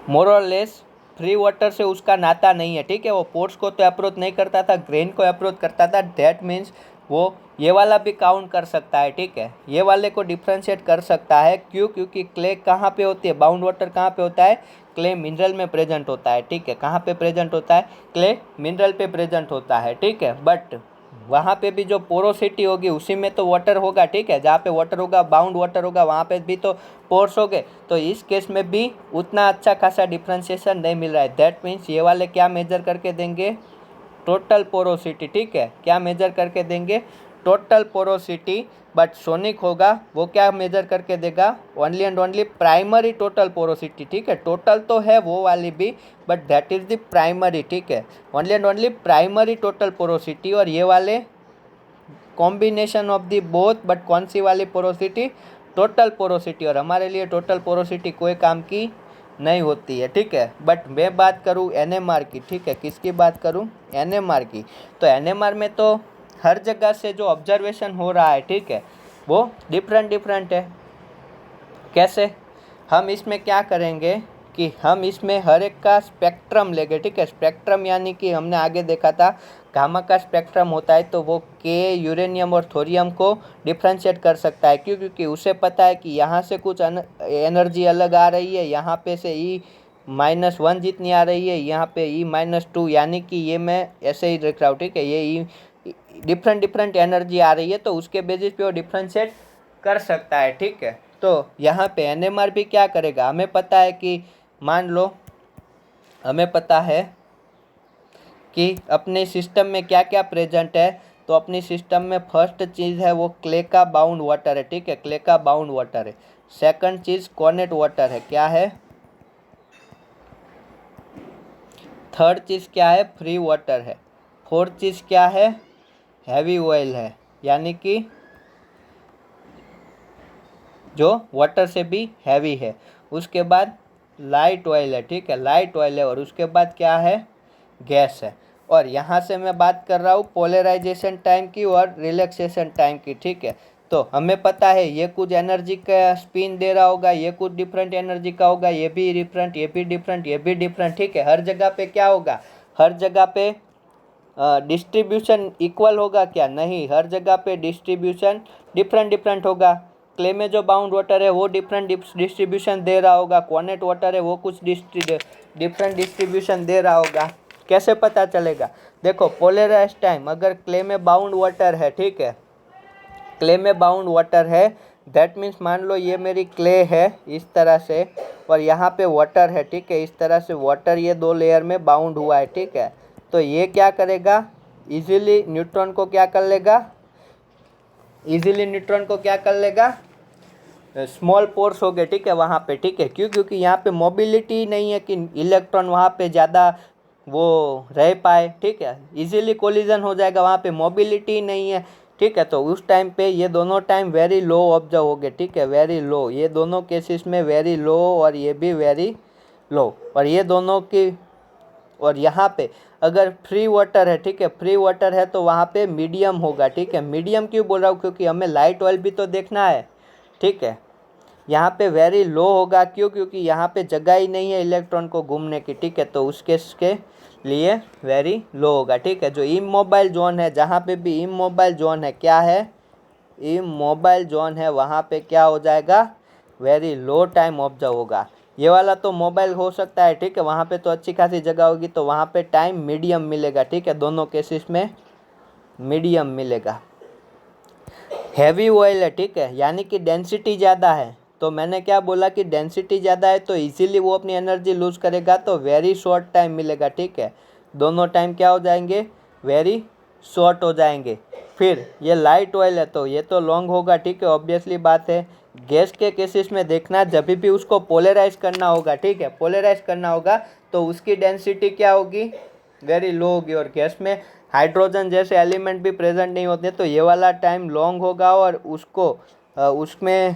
मोर और लेस फ्री वाटर से उसका नाता नहीं है, ठीक है। वो पोर्स को तो अप्रोच नहीं करता था, ग्रेन को अप्रोच करता था। दैट मीन्स वो ये वाला भी काउंट कर सकता है, ठीक है, ये वाले को डिफ्रेंशिएट कर सकता है। क्यों? क्योंकि क्ले कहाँ पे होती है, बाउंड वाटर कहाँ पे होता है, क्ले मिनरल में प्रेजेंट होता है, ठीक है। कहाँ पे प्रेजेंट होता है, क्ले मिनरल पे प्रेजेंट होता है, ठीक है। बट वहाँ पे भी जो पोरोसिटी होगी उसी में तो वाटर होगा, ठीक है। जहाँ पे वाटर होगा, बाउंड वाटर होगा, वहाँ पे भी तो पोर्स हो गए। तो इस केस में भी उतना अच्छा खासा डिफ्रेंशिएशन नहीं मिल रहा है। दैट मीन्स ये वाले क्या मेजर करके देंगे, टोटल पोरोसिटी, ठीक है। क्या मेजर करके देंगे, टोटल पोरोसिटी। बट सोनिक होगा वो क्या मेजर करके देगा, only and only primary total porosity, ठीक है। टोटल तो है वो वाली भी, but that is the primary, ठीक है, only and only primary total porosity. और ये वाले combination of the both, but कौन सी वाली पोरोसिटी, टोटल पोरोसिटी। और हमारे लिए टोटल पोरोसिटी कोई काम की नहीं होती है, ठीक है। बट मैं बात करूँ एनएमआर की, ठीक है, किसकी बात करूँ, एनएमआर की। तो एनएमआर में तो हर जगह से जो ऑब्जर्वेशन हो रहा है, ठीक है, वो डिफरेंट है। कैसे, हम इसमें क्या करेंगे कि हम इसमें हर एक का स्पेक्ट्रम लेंगे, ठीक है। स्पेक्ट्रम यानी कि हमने आगे देखा था गामा का स्पेक्ट्रम होता है, तो वो के यूरेनियम और थोरियम को डिफ्रेंशिएट कर सकता है। क्यों? क्योंकि उसे पता है कि यहाँ से कुछ एनर्जी अलग आ रही है, यहाँ पे से E-1 जितनी आ रही है, यहाँ पे E-2, यानी कि ये मैं ऐसे ही रख रहा हूँ, ठीक है। ये डिफरेंट एनर्जी आ रही है, तो उसके बेसिस पे वो डिफ्रेंशिएट कर सकता है, ठीक है। तो यहाँ पे एनएमआर भी क्या करेगा, हमें पता है कि मान लो हमें पता है कि अपने सिस्टम में क्या क्या प्रेजेंट है। तो अपनी सिस्टम में फर्स्ट चीज़ है वो क्ले का बाउंड वाटर है, ठीक है, क्ले का बाउंड वाटर है। सेकंड चीज़ कॉर्नेट वाटर है, क्या है। थर्ड चीज़ क्या है, फ्री वाटर है। फोर्थ चीज़ क्या है, हैवी ऑयल है, यानी कि जो वाटर से भी हैवी है। उसके बाद लाइट ऑयल है, ठीक है, लाइट ऑयल है। और उसके बाद क्या है, गैस है। और यहाँ से मैं बात कर रहा हूँ पोलराइजेशन टाइम की और रिलैक्सेशन टाइम की, ठीक है। तो हमें पता है ये कुछ एनर्जी का स्पिन दे रहा होगा, ये कुछ डिफरेंट एनर्जी का होगा, ये भी डिफरेंट, ये भी डिफरेंट, ये भी डिफरेंट, ठीक है। हर जगह पे क्या होगा, हर जगह पे डिस्ट्रीब्यूशन इक्वल होगा क्या, नहीं, हर जगह पे डिस्ट्रीब्यूशन डिफरेंट होगा। क्ले में जो बाउंड वाटर है वो डिफरेंट डिस्ट्रीब्यूशन दे रहा होगा, कॉर्नेट वाटर है वो कुछ डिफरेंट डिस्ट्रीब्यूशन दे रहा होगा। कैसे पता चलेगा, देखो पोलराइज टाइम, अगर क्ले में बाउंड वाटर है, ठीक है, क्ले में बाउंड वाटर है, दैट मीन्स मान लो ये मेरी क्ले है इस तरह से, और यहाँ पे वाटर है, ठीक है, इस तरह से वाटर ये दो लेयर में बाउंड हुआ है, ठीक है। तो ये क्या करेगा, इजीली न्यूट्रॉन को क्या कर लेगा, इजीली न्यूट्रॉन को क्या कर लेगा, स्मॉल पोर्स हो गए, ठीक है, वहाँ पे, ठीक है। क्यों? क्योंकि यहाँ पे मोबिलिटी नहीं है कि इलेक्ट्रॉन वहाँ पे ज़्यादा वो रह पाए, ठीक है, इजीली कोलिजन हो जाएगा, वहाँ पे मोबिलिटी नहीं है, ठीक है। तो उस टाइम पे ये दोनों टाइम वेरी लो ऑब्जर्व हो गए, ठीक है, वेरी लो, ये दोनों केसेस में वेरी लो, और ये भी वेरी लो, और ये दोनों की। और यहाँ पे अगर फ्री वाटर है, ठीक है, फ्री वाटर है, तो वहाँ पे मीडियम होगा, ठीक है। मीडियम क्यों बोल रहा हूँ, क्योंकि हमें लाइट ऑयल भी तो देखना है, ठीक है। यहाँ पे वेरी लो होगा, क्यों? क्योंकि यहाँ पे जगह ही नहीं है इलेक्ट्रॉन को घूमने की, ठीक है। तो उसके लिए वेरी लो होगा, ठीक है। जो इमोबाइल जोन है, जहाँ पे भी इमोबाइल जोन है, क्या है, इमोबाइल जोन है, वहाँ पे क्या हो जाएगा, वेरी लो टाइम ऑब्जर्व होगा। ये वाला तो मोबाइल हो सकता है, ठीक है, वहाँ पे तो अच्छी खासी जगह होगी, तो वहाँ पे टाइम मीडियम मिलेगा, ठीक है, दोनों केसेस में मीडियम मिलेगा। हैवी ऑयल है, ठीक है, यानी कि डेंसिटी ज़्यादा है। तो मैंने क्या बोला कि डेंसिटी ज़्यादा है तो इजीली वो अपनी एनर्जी लूज़ करेगा, तो वेरी शॉर्ट टाइम मिलेगा, ठीक है। दोनों टाइम क्या हो जाएंगे, वेरी शॉर्ट हो जाएंगे। फिर ये लाइट ऑयल है तो ये तो लॉन्ग होगा, ठीक है, ऑब्वियसली बात है। गैस के केसेस में देखना, जब भी उसको पोलराइज करना होगा, ठीक है, पोलराइज करना होगा, तो उसकी डेंसिटी क्या होगी, वेरी लो होगी। और गैस में हाइड्रोजन जैसे एलिमेंट भी प्रेजेंट नहीं होते, तो ये वाला टाइम लॉन्ग होगा, और उसको उसमें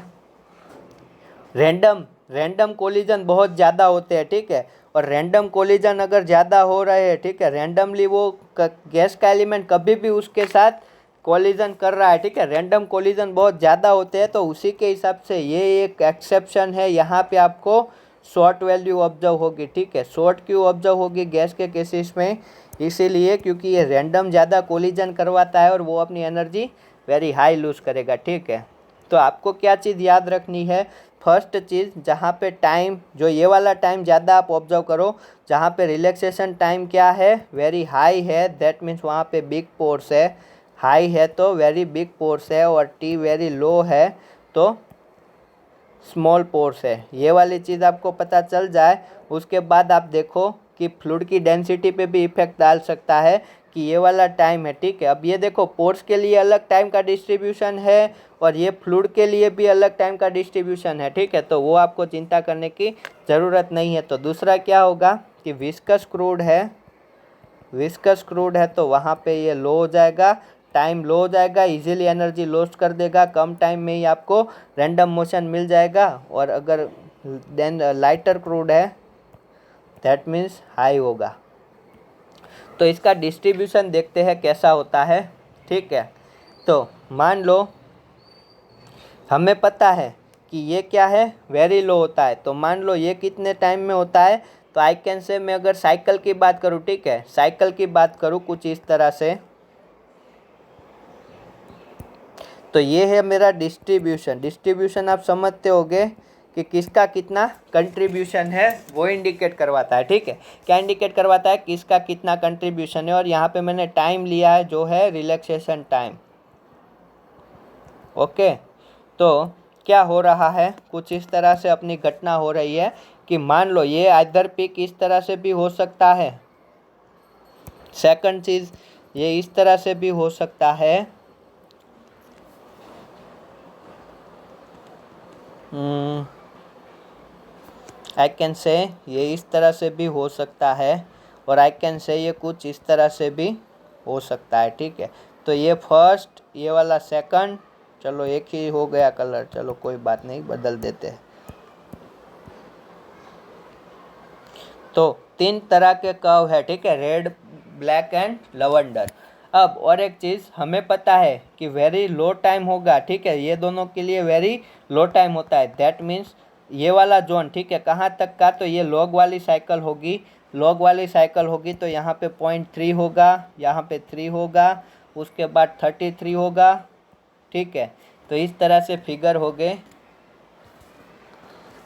रैंडम रैंडम कोलिजन बहुत ज़्यादा होते हैं, ठीक है। और रैंडम कोलिजन अगर ज़्यादा हो रहे हैं, ठीक है, रैंडमली वो गैस का एलिमेंट कभी भी उसके साथ कोलिजन कर रहा है, ठीक है, रैंडम कोलिजन बहुत ज़्यादा होते हैं, तो उसी के हिसाब से ये एक एक्सेप्शन है। यहाँ पे आपको शॉर्ट वैल्यू ऑब्जर्व होगी, ठीक है। शॉर्ट क्यों ऑब्जर्व होगी गैस के केसेस में? इसीलिए क्योंकि ये रैंडम ज़्यादा कोलिजन करवाता है और वो अपनी एनर्जी वेरी हाई लूज़ करेगा, ठीक है। तो आपको क्या चीज़ याद रखनी है? फर्स्ट चीज़, जहाँ पे टाइम, जो ये वाला टाइम ज़्यादा आप ऑब्जर्व करो, जहाँ पे रिलैक्सेशन टाइम क्या है, वेरी हाई है, दैट मीन्स वहाँ पे बिग पोर्स है। हाई है तो वेरी बिग पोर्स है, और टी वेरी लो है तो स्मॉल पोर्स है। ये वाली चीज़ आपको पता चल जाए, उसके बाद आप देखो कि फ्लूइड की डेंसिटी पे भी इफेक्ट डाल सकता है कि ये वाला टाइम है, ठीक है। अब ये देखो, पोर्स के लिए अलग टाइम का डिस्ट्रीब्यूशन है और ये फ्लूइड के लिए भी अलग टाइम का डिस्ट्रीब्यूशन है, ठीक है। तो वो आपको चिंता करने की ज़रूरत नहीं है। तो दूसरा क्या होगा कि विस्कस क्रूड है, विस्कस क्रूड है तो वहाँ पे ये लो हो जाएगा, टाइम लो हो जाएगा, इजीली एनर्जी लॉस्ट कर देगा, कम टाइम में ही आपको रैंडम मोशन मिल जाएगा। और अगर देन लाइटर क्रूड है, दैट मीन्स हाई होगा। तो इसका डिस्ट्रीब्यूशन देखते हैं कैसा होता है, ठीक है। तो मान लो हमें पता है कि ये क्या है, वेरी लो होता है, तो मान लो ये कितने टाइम में होता है, तो आई कैन से, मैं अगर साइकिल की बात करूँ, ठीक है, साइकिल की बात करूँ कुछ इस तरह से, तो ये है मेरा डिस्ट्रीब्यूशन। डिस्ट्रीब्यूशन आप समझते होगे कि किसका कितना कंट्रीब्यूशन है, वो इंडिकेट करवाता है, ठीक है। क्या इंडिकेट करवाता है? किसका कितना कंट्रीब्यूशन है। और यहाँ पे मैंने टाइम लिया है जो है रिलैक्सेशन टाइम, ओके। तो क्या हो रहा है, कुछ इस तरह से अपनी घटना हो रही है कि मान लो ये आइदर पिक इस तरह से भी हो सकता है, सेकंड चीज़ ये इस तरह से भी हो सकता है, आई कैन से ये इस तरह से भी हो सकता है, और आई कैन से ये कुछ इस तरह से भी हो सकता है, ठीक है। तो ये फर्स्ट, ये वाला सेकंड, चलो एक ही हो गया कलर, चलो कोई बात नहीं, बदल देते हैं। तो 3 तरह के कर्व है, ठीक है, रेड, ब्लैक एंड लवेंडर। अब और एक चीज़ हमें पता है कि वेरी लो टाइम होगा, ठीक है, ये दोनों के लिए वेरी लो टाइम होता है। दैट मीन्स ये वाला जोन, ठीक है, कहाँ तक का, तो ये लॉग वाली साइकिल होगी, लॉग वाली साइकिल होगी, तो यहाँ पे 0.3 होगा, यहाँ पे 3 होगा, उसके बाद 33 होगा, ठीक है। तो इस तरह से फिगर हो गए,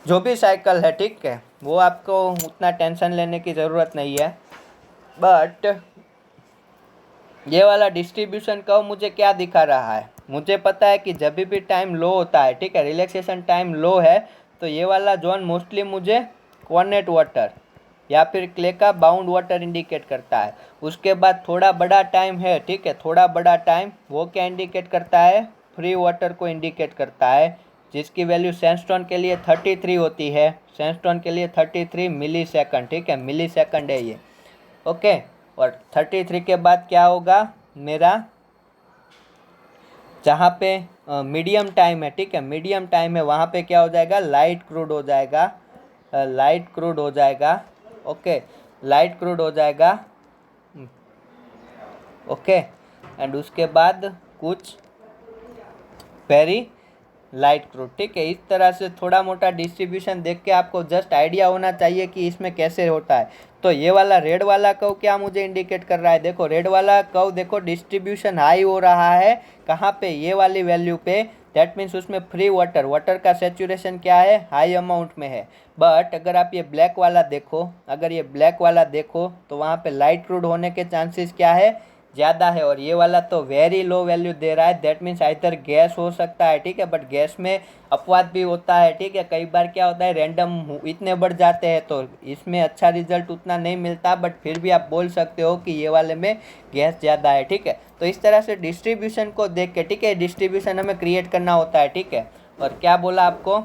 जो भी साइकिल है, ठीक है, वो आपको उतना टेंशन लेने की ज़रूरत नहीं है। बट ये वाला डिस्ट्रीब्यूशन कर्व मुझे क्या दिखा रहा है, मुझे पता है कि जब भी टाइम लो होता है, ठीक है, रिलैक्सेशन टाइम लो है, तो ये वाला जोन मोस्टली मुझे कॉर्नेट वाटर या फिर क्ले का बाउंड वाटर इंडिकेट करता है। उसके बाद थोड़ा बड़ा टाइम है, ठीक है, थोड़ा बड़ा टाइम वो क्या इंडिकेट करता है, फ्री वाटर को इंडिकेट करता है, जिसकी वैल्यू सैंडस्टोन के लिए 33 होती है, सैंडस्टोन के लिए 33 मिली सेकंड, ठीक है, मिली सेकंड है ये, ओके। और 33 के बाद क्या होगा मेरा, जहाँ पे मीडियम टाइम है, ठीक है, मीडियम टाइम है, वहाँ पे क्या हो जाएगा, लाइट क्रूड हो जाएगा, लाइट क्रूड हो जाएगा, ओके, लाइट क्रूड हो जाएगा, ओके। एंड उसके बाद कुछ वेरी लाइट क्रूड, ठीक है। इस तरह से थोड़ा मोटा डिस्ट्रीब्यूशन देख के आपको जस्ट आइडिया होना चाहिए कि इसमें कैसे होता है। तो ये वाला रेड वाला कर्व क्या मुझे इंडिकेट कर रहा है, देखो रेड वाला कर्व, देखो डिस्ट्रीब्यूशन हाई हो रहा है, कहाँ पे, ये वाली वैल्यू पे, दैट मीन्स उसमें फ्री वाटर, वाटर का सेचुरेशन क्या है, हाई अमाउंट में है। बट अगर आप ये ब्लैक वाला देखो, अगर ये ब्लैक वाला देखो, तो वहाँ पे लाइट क्रूड होने के चांसेस क्या है, ज़्यादा है। और ये वाला तो वेरी लो वैल्यू दे रहा है, दैट मीन्स आइदर गैस हो सकता है, ठीक है, बट गैस में अपवाद भी होता है, ठीक है, कई बार क्या होता है रैंडम इतने बढ़ जाते हैं, तो इसमें अच्छा रिजल्ट उतना नहीं मिलता, बट फिर भी आप बोल सकते हो कि ये वाले में गैस ज़्यादा है, ठीक है। तो इस तरह से डिस्ट्रीब्यूशन को देख के, ठीक है, डिस्ट्रीब्यूशन हमें क्रिएट करना होता है, ठीक है। और क्या बोला आपको,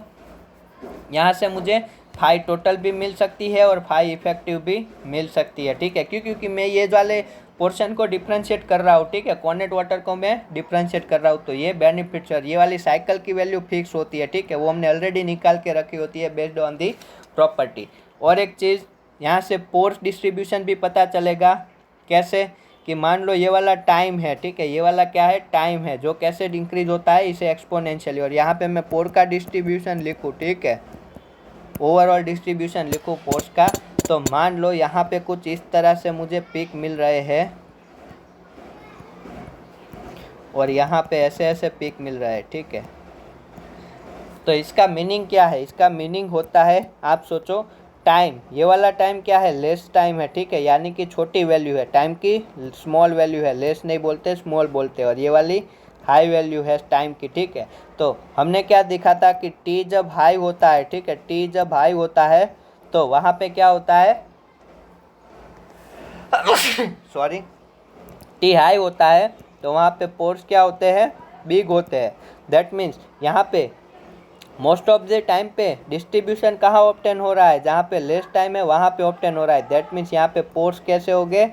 यहाँ से मुझे फाई टोटल भी मिल सकती है और फाई इफेक्टिव भी मिल सकती है, ठीक है, क्योंकि मैं ये वाले पोर्शन को डिफ्रेंशिएट कर रहा हूँ, ठीक है, कॉर्नेट वाटर को मैं डिफ्रेंशिएट कर रहा हूँ, तो ये बेनिफिट्स और ये वाली साइकिल की वैल्यू फिक्स होती है, ठीक है, वो हमने ऑलरेडी निकाल के रखी होती है बेस्ड ऑन दी प्रॉपर्टी। और एक चीज़ यहाँ से फोर्स डिस्ट्रीब्यूशन भी पता चलेगा, कैसे कि मान लो ये वाला टाइम है, ठीक है, ये वाला क्या है, टाइम है, जो कैसे इंक्रीज होता है इसे एक्सपोनेंशियली, और यहाँ पे मैं फोर्स का डिस्ट्रीब्यूशन लिखूँ, ठीक है, ओवरऑल डिस्ट्रीब्यूशन लिखूँ फोर्स का, तो मान लो यहाँ पे कुछ इस तरह से मुझे पीक मिल रहे हैं और यहाँ पे ऐसे ऐसे पीक मिल रहा है, ठीक है। तो इसका मीनिंग क्या है, इसका मीनिंग होता है, आप सोचो, टाइम, ये वाला टाइम क्या है, लेस टाइम है, ठीक है, यानी कि छोटी वैल्यू है, टाइम की स्मॉल वैल्यू है, लेस नहीं बोलते स्मॉल बोलते, और ये वाली हाई वैल्यू है टाइम की, ठीक है। तो हमने क्या देखा था कि टी जब हाई होता है, ठीक है, टी जब हाई होता है तो वहाँ पे क्या होता है सॉरी, टी हाई होता है तो वहाँ पे पोर्स क्या होते हैं, बिग होते हैं। दैट मीन्स यहाँ पे मोस्ट ऑफ द टाइम पे डिस्ट्रीब्यूशन कहाँ ऑब्टेन हो रहा है, जहाँ पे लेस टाइम है वहाँ पे ऑब्टेन हो रहा है। दैट मीन्स यहाँ पे पोर्स कैसे हो गए,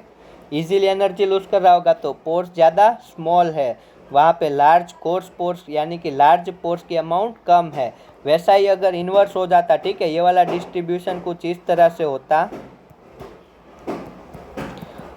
इजीली एनर्जी लूज कर रहा होगा, तो पोर्स ज़्यादा स्मॉल है, वहाँ पे लार्ज कोर्स पोर्स यानी कि लार्ज पोर्स की अमाउंट कम है। वैसा ही अगर इन्वर्स हो जाता, ठीक है, ये वाला डिस्ट्रीब्यूशन कुछ इस तरह से होता,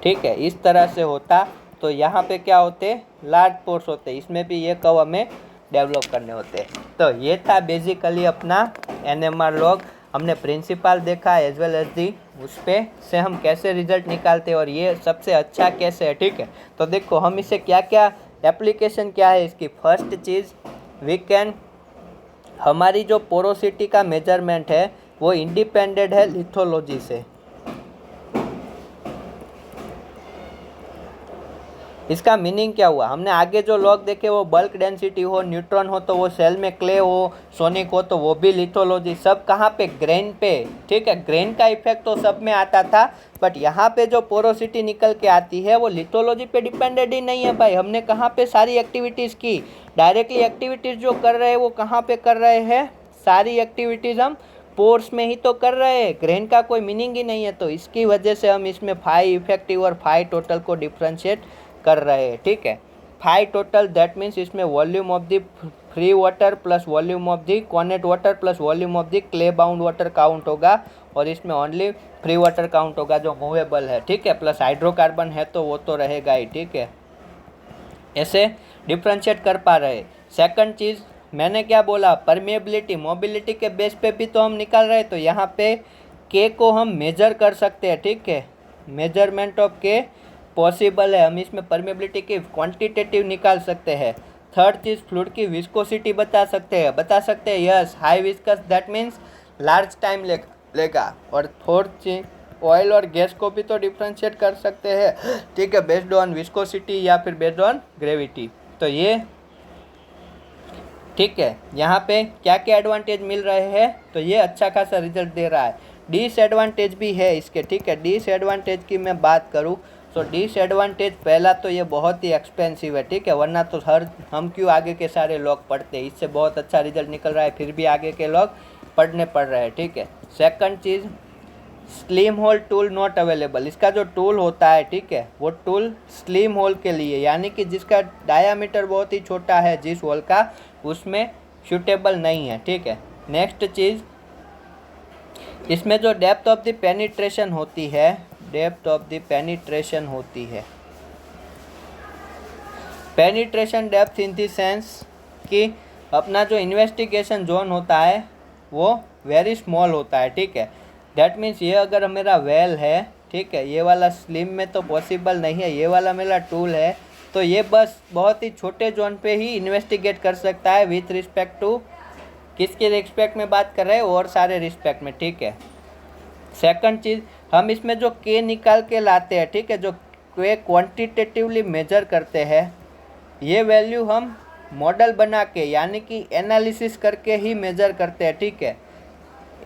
ठीक है, इस तरह से होता, तो यहाँ पे क्या होते, लार्ज पोर्स होते, इसमें भी ये कर्व हमें डेवलप करने होते। तो ये था बेसिकली अपना एनएमआर लॉग, हमने प्रिंसिपल देखा एज वेल एज दी उस पर से हम कैसे रिजल्ट निकालते और ये सबसे अच्छा कैसे है, ठीक है। तो देखो हम इसे क्या क्या एप्लीकेशन क्या है इसकी। फर्स्ट चीज़ वी कैन, हमारी जो पोरोसिटी का मेजरमेंट है वो इंडिपेंडेंट है लिथोलॉजी से। इसका मीनिंग क्या हुआ, हमने आगे जो लॉग देखे वो बल्क डेंसिटी हो, न्यूट्रॉन हो तो वो सेल में क्ले हो, सोनिक हो तो वो भी लिथोलॉजी, सब कहाँ पे, ग्रेन पे, ठीक है, ग्रेन का इफेक्ट तो सब में आता था, बट यहाँ पे जो पोरोसिटी निकल के आती है वो लिथोलॉजी पे डिपेंडेंट ही नहीं है भाई। हमने कहाँ पे सारी एक्टिविटीज़ की, डायरेक्टली एक्टिविटीज़ जो कर रहे हैं वो कहाँ पे कर रहे हैं, सारी एक्टिविटीज़ हम पोर्स में ही तो कर रहे हैं, ग्रेन का कोई मीनिंग ही नहीं है। तो इसकी वजह से हम इसमें फाई इफेक्टिव और फाई टोटल को डिफ्रेंशिएट कर रहे हैं, ठीक है। फाई टोटल दैट मीन्स इसमें volume of the free water plus volume of the connate water plus volume of the clay bound water count होगा, और इसमें ओनली फ्री वाटर काउंट होगा जो मूवेबल है, ठीक है, प्लस हाइड्रोकार्बन है तो वो तो रहेगा ही, ठीक है। ऐसे डिफ्रेंशिएट कर पा रहे। सेकंड चीज़ मैंने क्या बोला, परमेबिलिटी, मोबिलिटी के बेस पे भी तो हम निकाल रहे हैं, तो यहाँ पे के को हम मेजर कर सकते हैं, ठीक है, मेजरमेंट ऑफ के पॉसिबल है, हम इसमें परमेबिलिटी की क्वांटिटेटिव निकाल सकते हैं। थर्ड चीज़ फ्लूइड की विस्कोसिटी बता सकते हैं yes, high viscous that means large time लेगा। और फोर्थ चीज ऑयल और गैस को भी तो डिफ्रेंशिएट कर सकते हैं, ठीक है, बेस्ड ऑन विस्कोसिटी या फिर बेस्ड ऑन ग्रेविटी। तो ये ठीक है, यहाँ पे क्या क्या एडवांटेज मिल रहे हैं, तो ये अच्छा खासा रिजल्ट दे रहा है। डिसएडवांटेज भी है इसके, ठीक है, डिसएडवांटेज की मैं बात करूँ तो डिसएडवांटेज पहला तो ये बहुत ही एक्सपेंसिव है, ठीक है, वरना तो हम क्यों आगे के सारे लॉग पढ़ते हैं, इससे बहुत अच्छा रिजल्ट निकल रहा है फिर भी आगे के लॉग पढ़ने पड़ रहे हैं, ठीक है। सेकंड चीज़ slim hole tool not available, इसका जो टूल होता है, ठीक है, वो टूल स्लिम होल के लिए यानी कि जिसका डायामीटर बहुत ही छोटा है जिस होल का, उसमें सूटेबल नहीं है, ठीक है। नेक्स्ट चीज़ इसमें जो डेप्थ ऑफ द पेनिट्रेशन होती है, डेप्थ ऑफ द पेनिट्रेशन होती है, penetration depth in the sense कि अपना जो इन्वेस्टिगेशन जोन होता है वो वेरी स्मॉल होता है, ठीक है। दैट मीन्स ये अगर मेरा वेल है, ठीक है, ये वाला स्लिम में तो पॉसिबल नहीं है, ये वाला मेरा टूल है, तो ये बस बहुत ही छोटे जोन पे ही इन्वेस्टिगेट कर सकता है विथ रिस्पेक्ट टू, किसके रिस्पेक्ट में बात कर रहे हैं, और सारे रिस्पेक्ट में, ठीक है। सेकंड चीज़ हम इसमें जो के निकाल के लाते हैं, ठीक है, जो के क्वांटिटेटिवली मेजर करते हैं, ये वैल्यू हम मॉडल बना के यानी कि एनालिसिस करके ही मेजर करते हैं, ठीक है।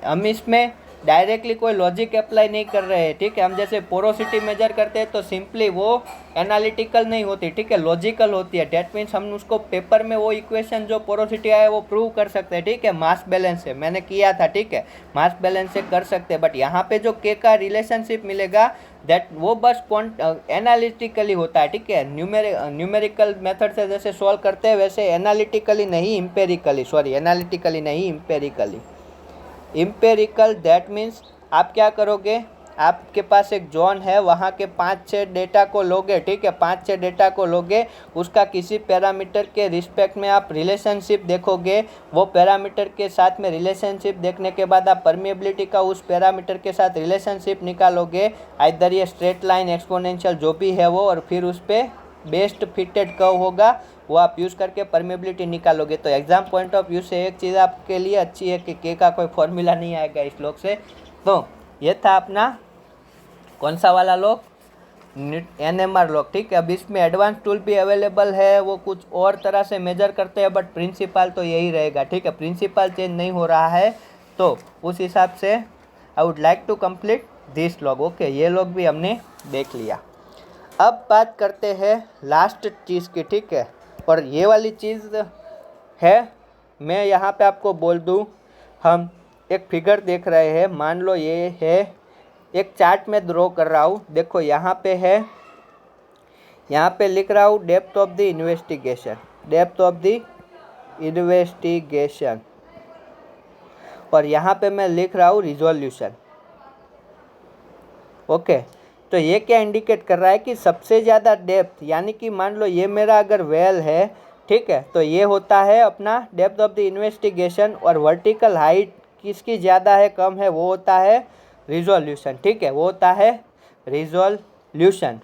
हम इसमें डायरेक्टली कोई लॉजिक अप्लाई नहीं कर रहे हैं, ठीक है। हम जैसे पोरोसिटी मेजर करते हैं तो सिंपली वो एनालिटिकल नहीं होती, ठीक है, लॉजिकल होती है। डेट मीन्स हम उसको पेपर में वो इक्वेशन जो पोरोसिटी आए वो प्रूव कर सकते हैं, ठीक है, मास बैलेंस से। मैंने किया था, ठीक है, मास बैलेंस से कर सकते हैं। बट यहाँ पे जो के का रिलेशनशिप मिलेगा दैट वो बस एनालिटिकली होता है, ठीक है। न्यूमेरिकल मेथड से जैसे सॉल्व करते हैं वैसे एनालिटिकली नहीं, इम्पेरिकली, सॉरी एनालिटिकली नहीं, इम्पेरिकली। इम्पेरिकल दैट मीन्स आप क्या करोगे, आपके पास एक जोन है, वहाँ के 5-6 डेटा को लोगे, ठीक है, 5-6 डेटा को लोगे, उसका किसी पैरामीटर के रिस्पेक्ट में आप रिलेशनशिप देखोगे। वो पैरामीटर के साथ में रिलेशनशिप देखने के बाद आप परमिएबिलिटी का उस पैरामीटर के साथ रिलेशनशिप निकालोगे, आइदर ये स्ट्रेट लाइन, एक्सपोनेंशियल, जो भी है वो, और फिर उस पर बेस्ट फिटेड कर्व होगा, वो आप यूज़ करके परमिएबिलिटी निकालोगे। तो एग्जाम पॉइंट ऑफ व्यू से एक चीज़ आपके लिए अच्छी है कि के का कोई फॉर्मूला नहीं आएगा इस लॉग से। तो ये था अपना कौन सा वाला लॉग, NMR लॉग, ठीक है। अब इसमें एडवांस टूल भी अवेलेबल है, वो कुछ और तरह से मेजर करते हैं, बट प्रिंसिपल तो यही रहेगा, ठीक है, प्रिंसिपल चेंज नहीं हो रहा है। तो उस हिसाब से I would like to complete this log. Okay, ये लॉग भी हमने देख लिया। अब बात करते हैं लास्ट चीज़ की, ठीक है। और ये वाली चीज़ है, मैं यहाँ पे आपको बोल दूँ, हम एक फिगर देख रहे हैं, मान लो ये है एक चार्ट में ड्रॉ कर रहा हूँ। देखो यहाँ पे है, यहाँ पे लिख रहा हूँ depth of the investigation, depth of the investigation, और यहाँ पे मैं लिख रहा हूँ रिजोल्यूशन। ओके, तो ये क्या इंडिकेट कर रहा है कि सबसे ज़्यादा डेप्थ, यानी कि मान लो ये मेरा अगर वेल है, ठीक है, तो ये होता है अपना डेप्थ ऑफ द इन्वेस्टिगेशन, और वर्टिकल हाइट किसकी ज़्यादा है कम है वो होता है रिजोल्यूशन, ठीक है, वो होता है रिजोल्यूशन।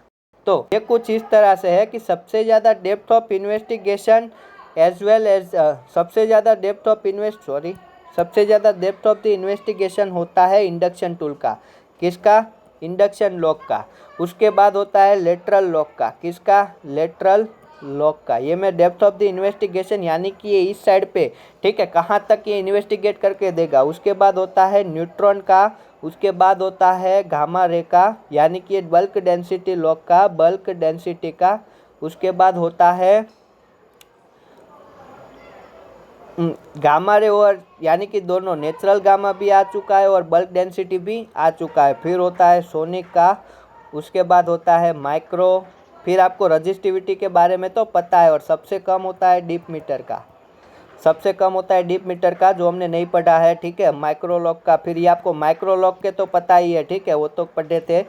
तो ये कुछ इस तरह से है कि सबसे ज़्यादा depth of investigation as well as सबसे ज़्यादा डेप्थ ऑफ द इन्वेस्टिगेशन होता है इंडक्शन टूल का, किसका, इंडक्शन लॉक का। उसके बाद होता है लेटरल लॉक का, किसका, लेटरल लॉक का। ये मैं डेप्थ ऑफ द इन्वेस्टिगेशन यानी कि ये इस साइड पे, ठीक है, कहाँ तक ये इन्वेस्टिगेट करके देगा। उसके बाद होता है न्यूट्रॉन का, उसके बाद होता है गामा रे का, यानी कि ये बल्क डेंसिटी लॉक का, बल्क डेंसिटी का। उसके बाद होता है गामा रे, और यानी कि दोनों नेचुरल गामा भी आ चुका है और बल्क डेंसिटी भी आ चुका है। फिर होता है सोनिक का, उसके बाद होता है माइक्रो, फिर आपको रजिस्टिविटी के बारे में तो पता है, और सबसे कम होता है डीप मीटर का, सबसे कम होता है डीप मीटर का, जो हमने नहीं पढ़ा है, ठीक है, माइक्रो लॉक का। फिर ये आपको माइक्रो लॉक के तो पता ही है, ठीक है, वो तो पढ़े थे।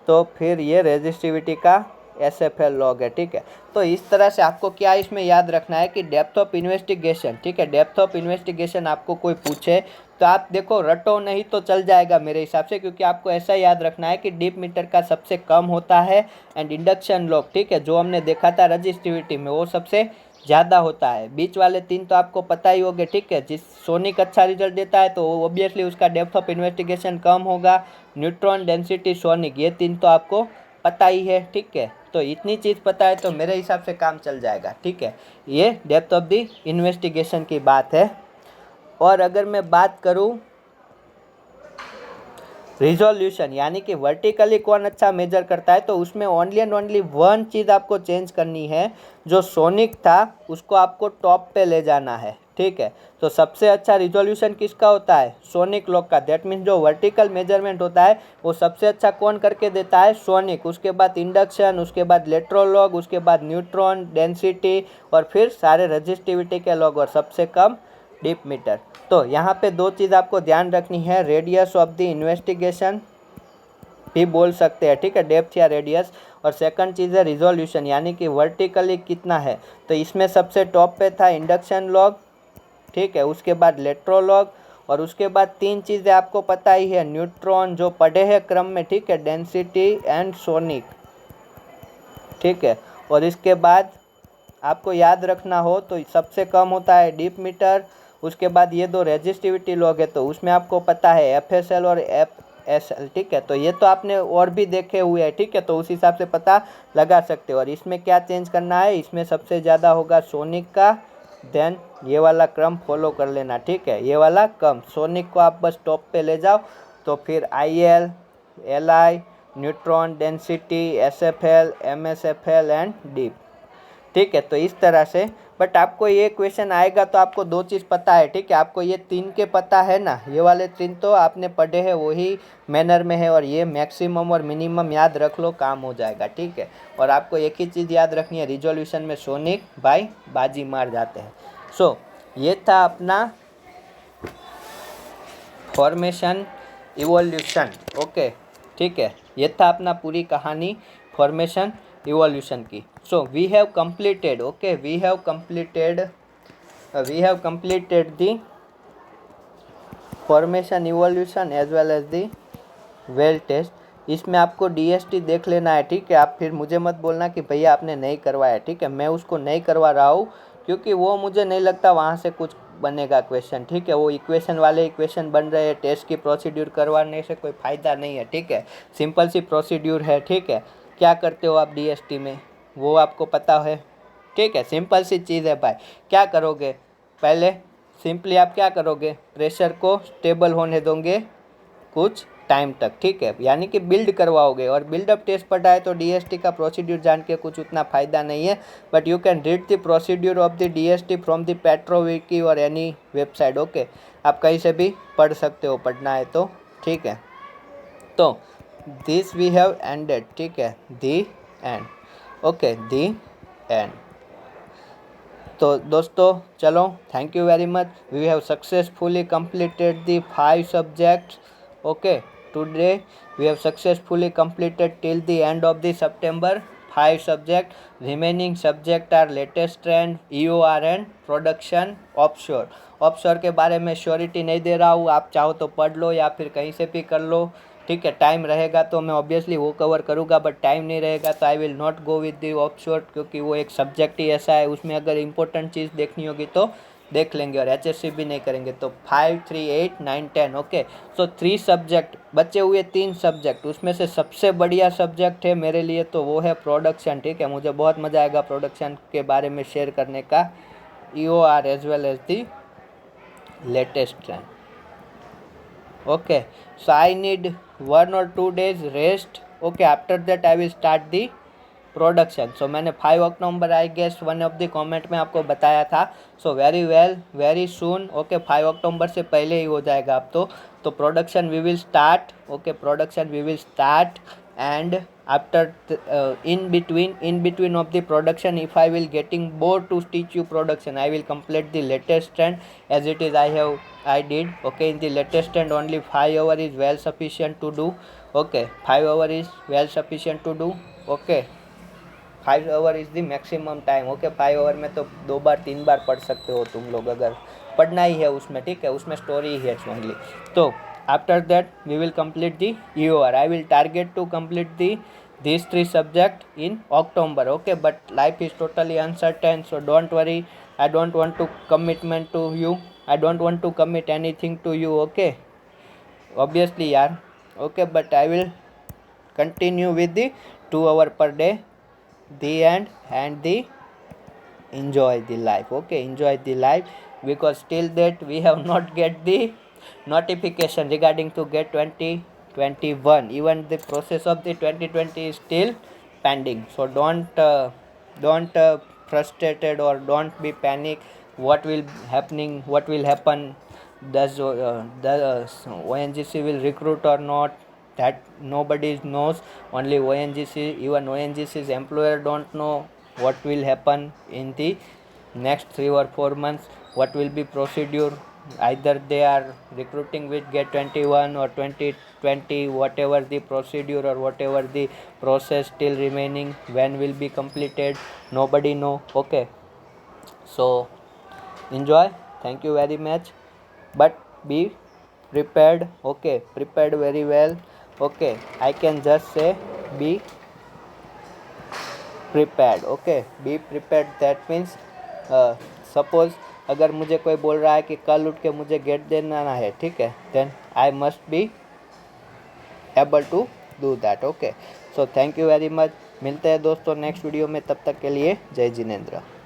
तो फिर ये रेजिस्टिविटी का SFL लॉग है, ठीक है। तो इस तरह से आपको क्या इसमें याद रखना है कि डेप्थ ऑफ इन्वेस्टिगेशन, ठीक है, डेप्थ ऑफ इन्वेस्टिगेशन आपको कोई पूछे तो आप देखो रटो नहीं तो चल जाएगा मेरे हिसाब से, क्योंकि आपको ऐसा याद रखना है कि डीप मीटर का सबसे कम होता है, एंड इंडक्शन लॉक, ठीक है, जो हमने देखा था रजिस्टिविटी में, वो सबसे ज़्यादा होता है। बीच वाले 3 तो आपको पता ही होंगे, ठीक है। जिस सोनिक अच्छा रिजल्ट देता है तो ऑब्वियसली उसका डेप्थ ऑफ इन्वेस्टिगेशन कम होगा, न्यूट्रॉन, डेंसिटी, सोनिक, ये 3 तो आपको पता ही है, ठीक है। तो इतनी चीज़ पता है तो मेरे हिसाब से काम चल जाएगा, ठीक है। ये डेप्थ ऑफ द इन्वेस्टिगेशन की बात है। और अगर मैं बात करूं रिजोल्यूशन, यानी कि वर्टिकली कौन अच्छा मेजर करता है, तो उसमें ओनली एंड ओनली वन चीज़ आपको चेंज करनी है, जो सोनिक था उसको आपको टॉप पे ले जाना है, ठीक है। तो सबसे अच्छा रिजोल्यूशन किसका होता है, सोनिक लॉक का। दैट मीन्स जो वर्टिकल मेजरमेंट होता है वो सबसे अच्छा कौन करके देता है, सोनिक। उसके बाद इंडक्शन, उसके बाद लेटरल लॉग, उसके बाद न्यूट्रॉन, डेंसिटी, और फिर सारे रजिस्टिविटी के लॉग, और सबसे कम डीप मीटर। तो यहाँ पे 2 चीज़ आपको ध्यान रखनी है, रेडियस ऑफ द इन्वेस्टिगेशन भी बोल सकते हैं, ठीक है, डेप्थ या रेडियस। और सेकंड चीज़ है रिजोल्यूशन, यानी कि वर्टिकली कितना है। तो इसमें सबसे टॉप पे था इंडक्शन लॉग, ठीक है, उसके बाद लेटरल लॉग, और उसके बाद 3 चीज़ें आपको पता ही है, न्यूट्रॉन जो पढ़े हैं क्रम में, ठीक है, डेंसिटी एंड सोनिक, ठीक है। और इसके बाद आपको याद रखना हो तो सबसे कम होता है डीप मीटर। उसके बाद ये 2 रेजिस्टिविटी लॉग है, तो उसमें आपको पता है FSL और FSL, ठीक है। तो ये तो आपने और भी देखे हुए हैं, ठीक है, तो उस हिसाब से पता लगा सकते हो। और इसमें क्या चेंज करना है, इसमें सबसे ज़्यादा होगा सोनिक का, देन ये वाला क्रम फॉलो कर लेना, ठीक है, ये वाला कम, सोनिक को आप बस टॉप पे ले जाओ तो फिर IL, LI, neutron density, SFL, MSFL and deep. ठीक है, तो इस तरह से। बट आपको ये क्वेश्चन आएगा तो आपको दो चीज़ पता है, ठीक है, आपको ये 3 के पता है ना, ये वाले 3 तो आपने पढ़े हैं, वही मैनर में है, और ये मैक्सिमम और मिनिमम याद रख लो, काम हो जाएगा। ठीक है, और आपको एक ही चीज़ याद रखनी है, रिजोल्यूशन में सोनिक बाई बाजी मार जाते हैं। सो ये था अपना फॉर्मेशन इवोल्यूशन। ओके, ठीक है, ये था अपना पूरी कहानी फॉर्मेशन इवोल्यूशन की। So we have completed, okay, we have completed the formation evolution as well as the well test. इसमें आपको DST देख लेना है। ठीक है, आप फिर मुझे मत बोलना कि भैया आपने नहीं करवाया। ठीक है, मैं उसको नहीं करवा रहा हूँ क्योंकि वो मुझे नहीं लगता वहाँ से कुछ बनेगा क्वेश्चन। ठीक है, वो इक्वेशन वाले इक्वेशन बन रहे हैं, टेस्ट की प्रोसीड्यूर करवाने से कोई फ़ायदा नहीं है। ठीक है, सिंपल सी प्रोसीड्यूर है। ठीक है, क्या करते हो आप DST में, वो आपको पता है। ठीक है, सिंपल सी चीज़ है भाई। क्या करोगे, पहले सिंपली आप क्या करोगे, प्रेशर को स्टेबल होने दोगे कुछ टाइम तक। ठीक है, यानी कि बिल्ड करवाओगे, और बिल्डअप टेस्ट पढ़ा है तो DST का प्रोसीड्यूर जान के कुछ उतना फ़ायदा नहीं है। But you can read the procedure of the DST from the PetroWiki और एनी वेबसाइट। ओके, आप कहीं से भी पढ़ सकते हो, पढ़ना है तो। ठीक है, तो दिस वी हैव एंडेड। ठीक है, the end. Okay, the end. तो दोस्तों चलो, thank you very much. We have successfully completed the 5 subjects. Okay, today we have successfully completed till the end of the September 5 subject. Remaining subject are latest trend, EOR and production offshore. Offshore के बारे में surety नहीं दे रहा हूँ, आप चाहो तो पढ़ लो या फिर कहीं से भी कर लो। ठीक है, टाइम रहेगा तो मैं ऑब्वियसली वो कवर करूँगा, बट टाइम नहीं रहेगा तो I will not go with the offshore, क्योंकि वो एक सब्जेक्ट ही ऐसा है, उसमें अगर इंपॉर्टेंट चीज़ देखनी होगी तो देख लेंगे, और HSC भी नहीं करेंगे। तो 5, 3, 8, 9, 10। ओके, सो 3 सब्जेक्ट बचे हुए, 3 सब्जेक्ट, उसमें से सबसे बढ़िया सब्जेक्ट है मेरे लिए तो वो है प्रोडक्शन। ठीक है, मुझे बहुत मज़ा आएगा प्रोडक्शन के बारे में शेयर करने का, EOR as well as the latest trend. Okay, so I need 1 or 2 days rest. Okay, after that I will start the production. So मैंने 5 अक्टूबर I guess one of the comment में आपको बताया था। So very well, very soon. Okay, 5 अक्टूबर से पहले ही हो जाएगा अब तो production we will start. Okay, production we will start, and after in between of the production, if I will getting bored to teach you production, I will complete the latest trend as it is I did. Okay, in the latest trend only 5 hours is well sufficient to do. Okay, 5 hours is well sufficient to do. Okay, 5 hour is the maximum time. Okay, 5 hour में तो 2 बार 3 बार पढ़ सकते हो तुम लोग, अगर पढ़ना ही है उसमें। ठीक है, उसमें स्टोरी ही है ओनली। तो after that we will complete the EOR। I will target to complete the these 3 subject in October. Okay, but life is totally uncertain, so don't worry. I don't want to commitment to you. I don't want to commit anything to you. Okay, obviously yaar. Okay, but I will continue with the 2 hour per day, the end, and the enjoy the life. Okay, enjoy the life, because till that we have not get the notification regarding to get 2021. Even the process of the 2020 is still pending, so don't frustrated or don't be panic. What will happen, does the ONGC will recruit or not, that nobody knows, only ONGC. Even ONGC's employer don't know what will happen in the next 3 or 4 months, what will be procedure. Either they are recruiting with get 21 or 2020, whatever the procedure or whatever the process still remaining, when will be completed, nobody know. Okay, so enjoy, thank you very much, but be prepared. Okay, prepared very well. Okay, I can just say be prepared. Okay, be prepared, that means suppose अगर मुझे कोई बोल रहा है कि कल उठ के मुझे गेट देना है, ठीक है, then I must be able to do that. Okay, so thank you very much. मिलते हैं दोस्तों नेक्स्ट वीडियो में, तब तक के लिए जय जिनेंद्र।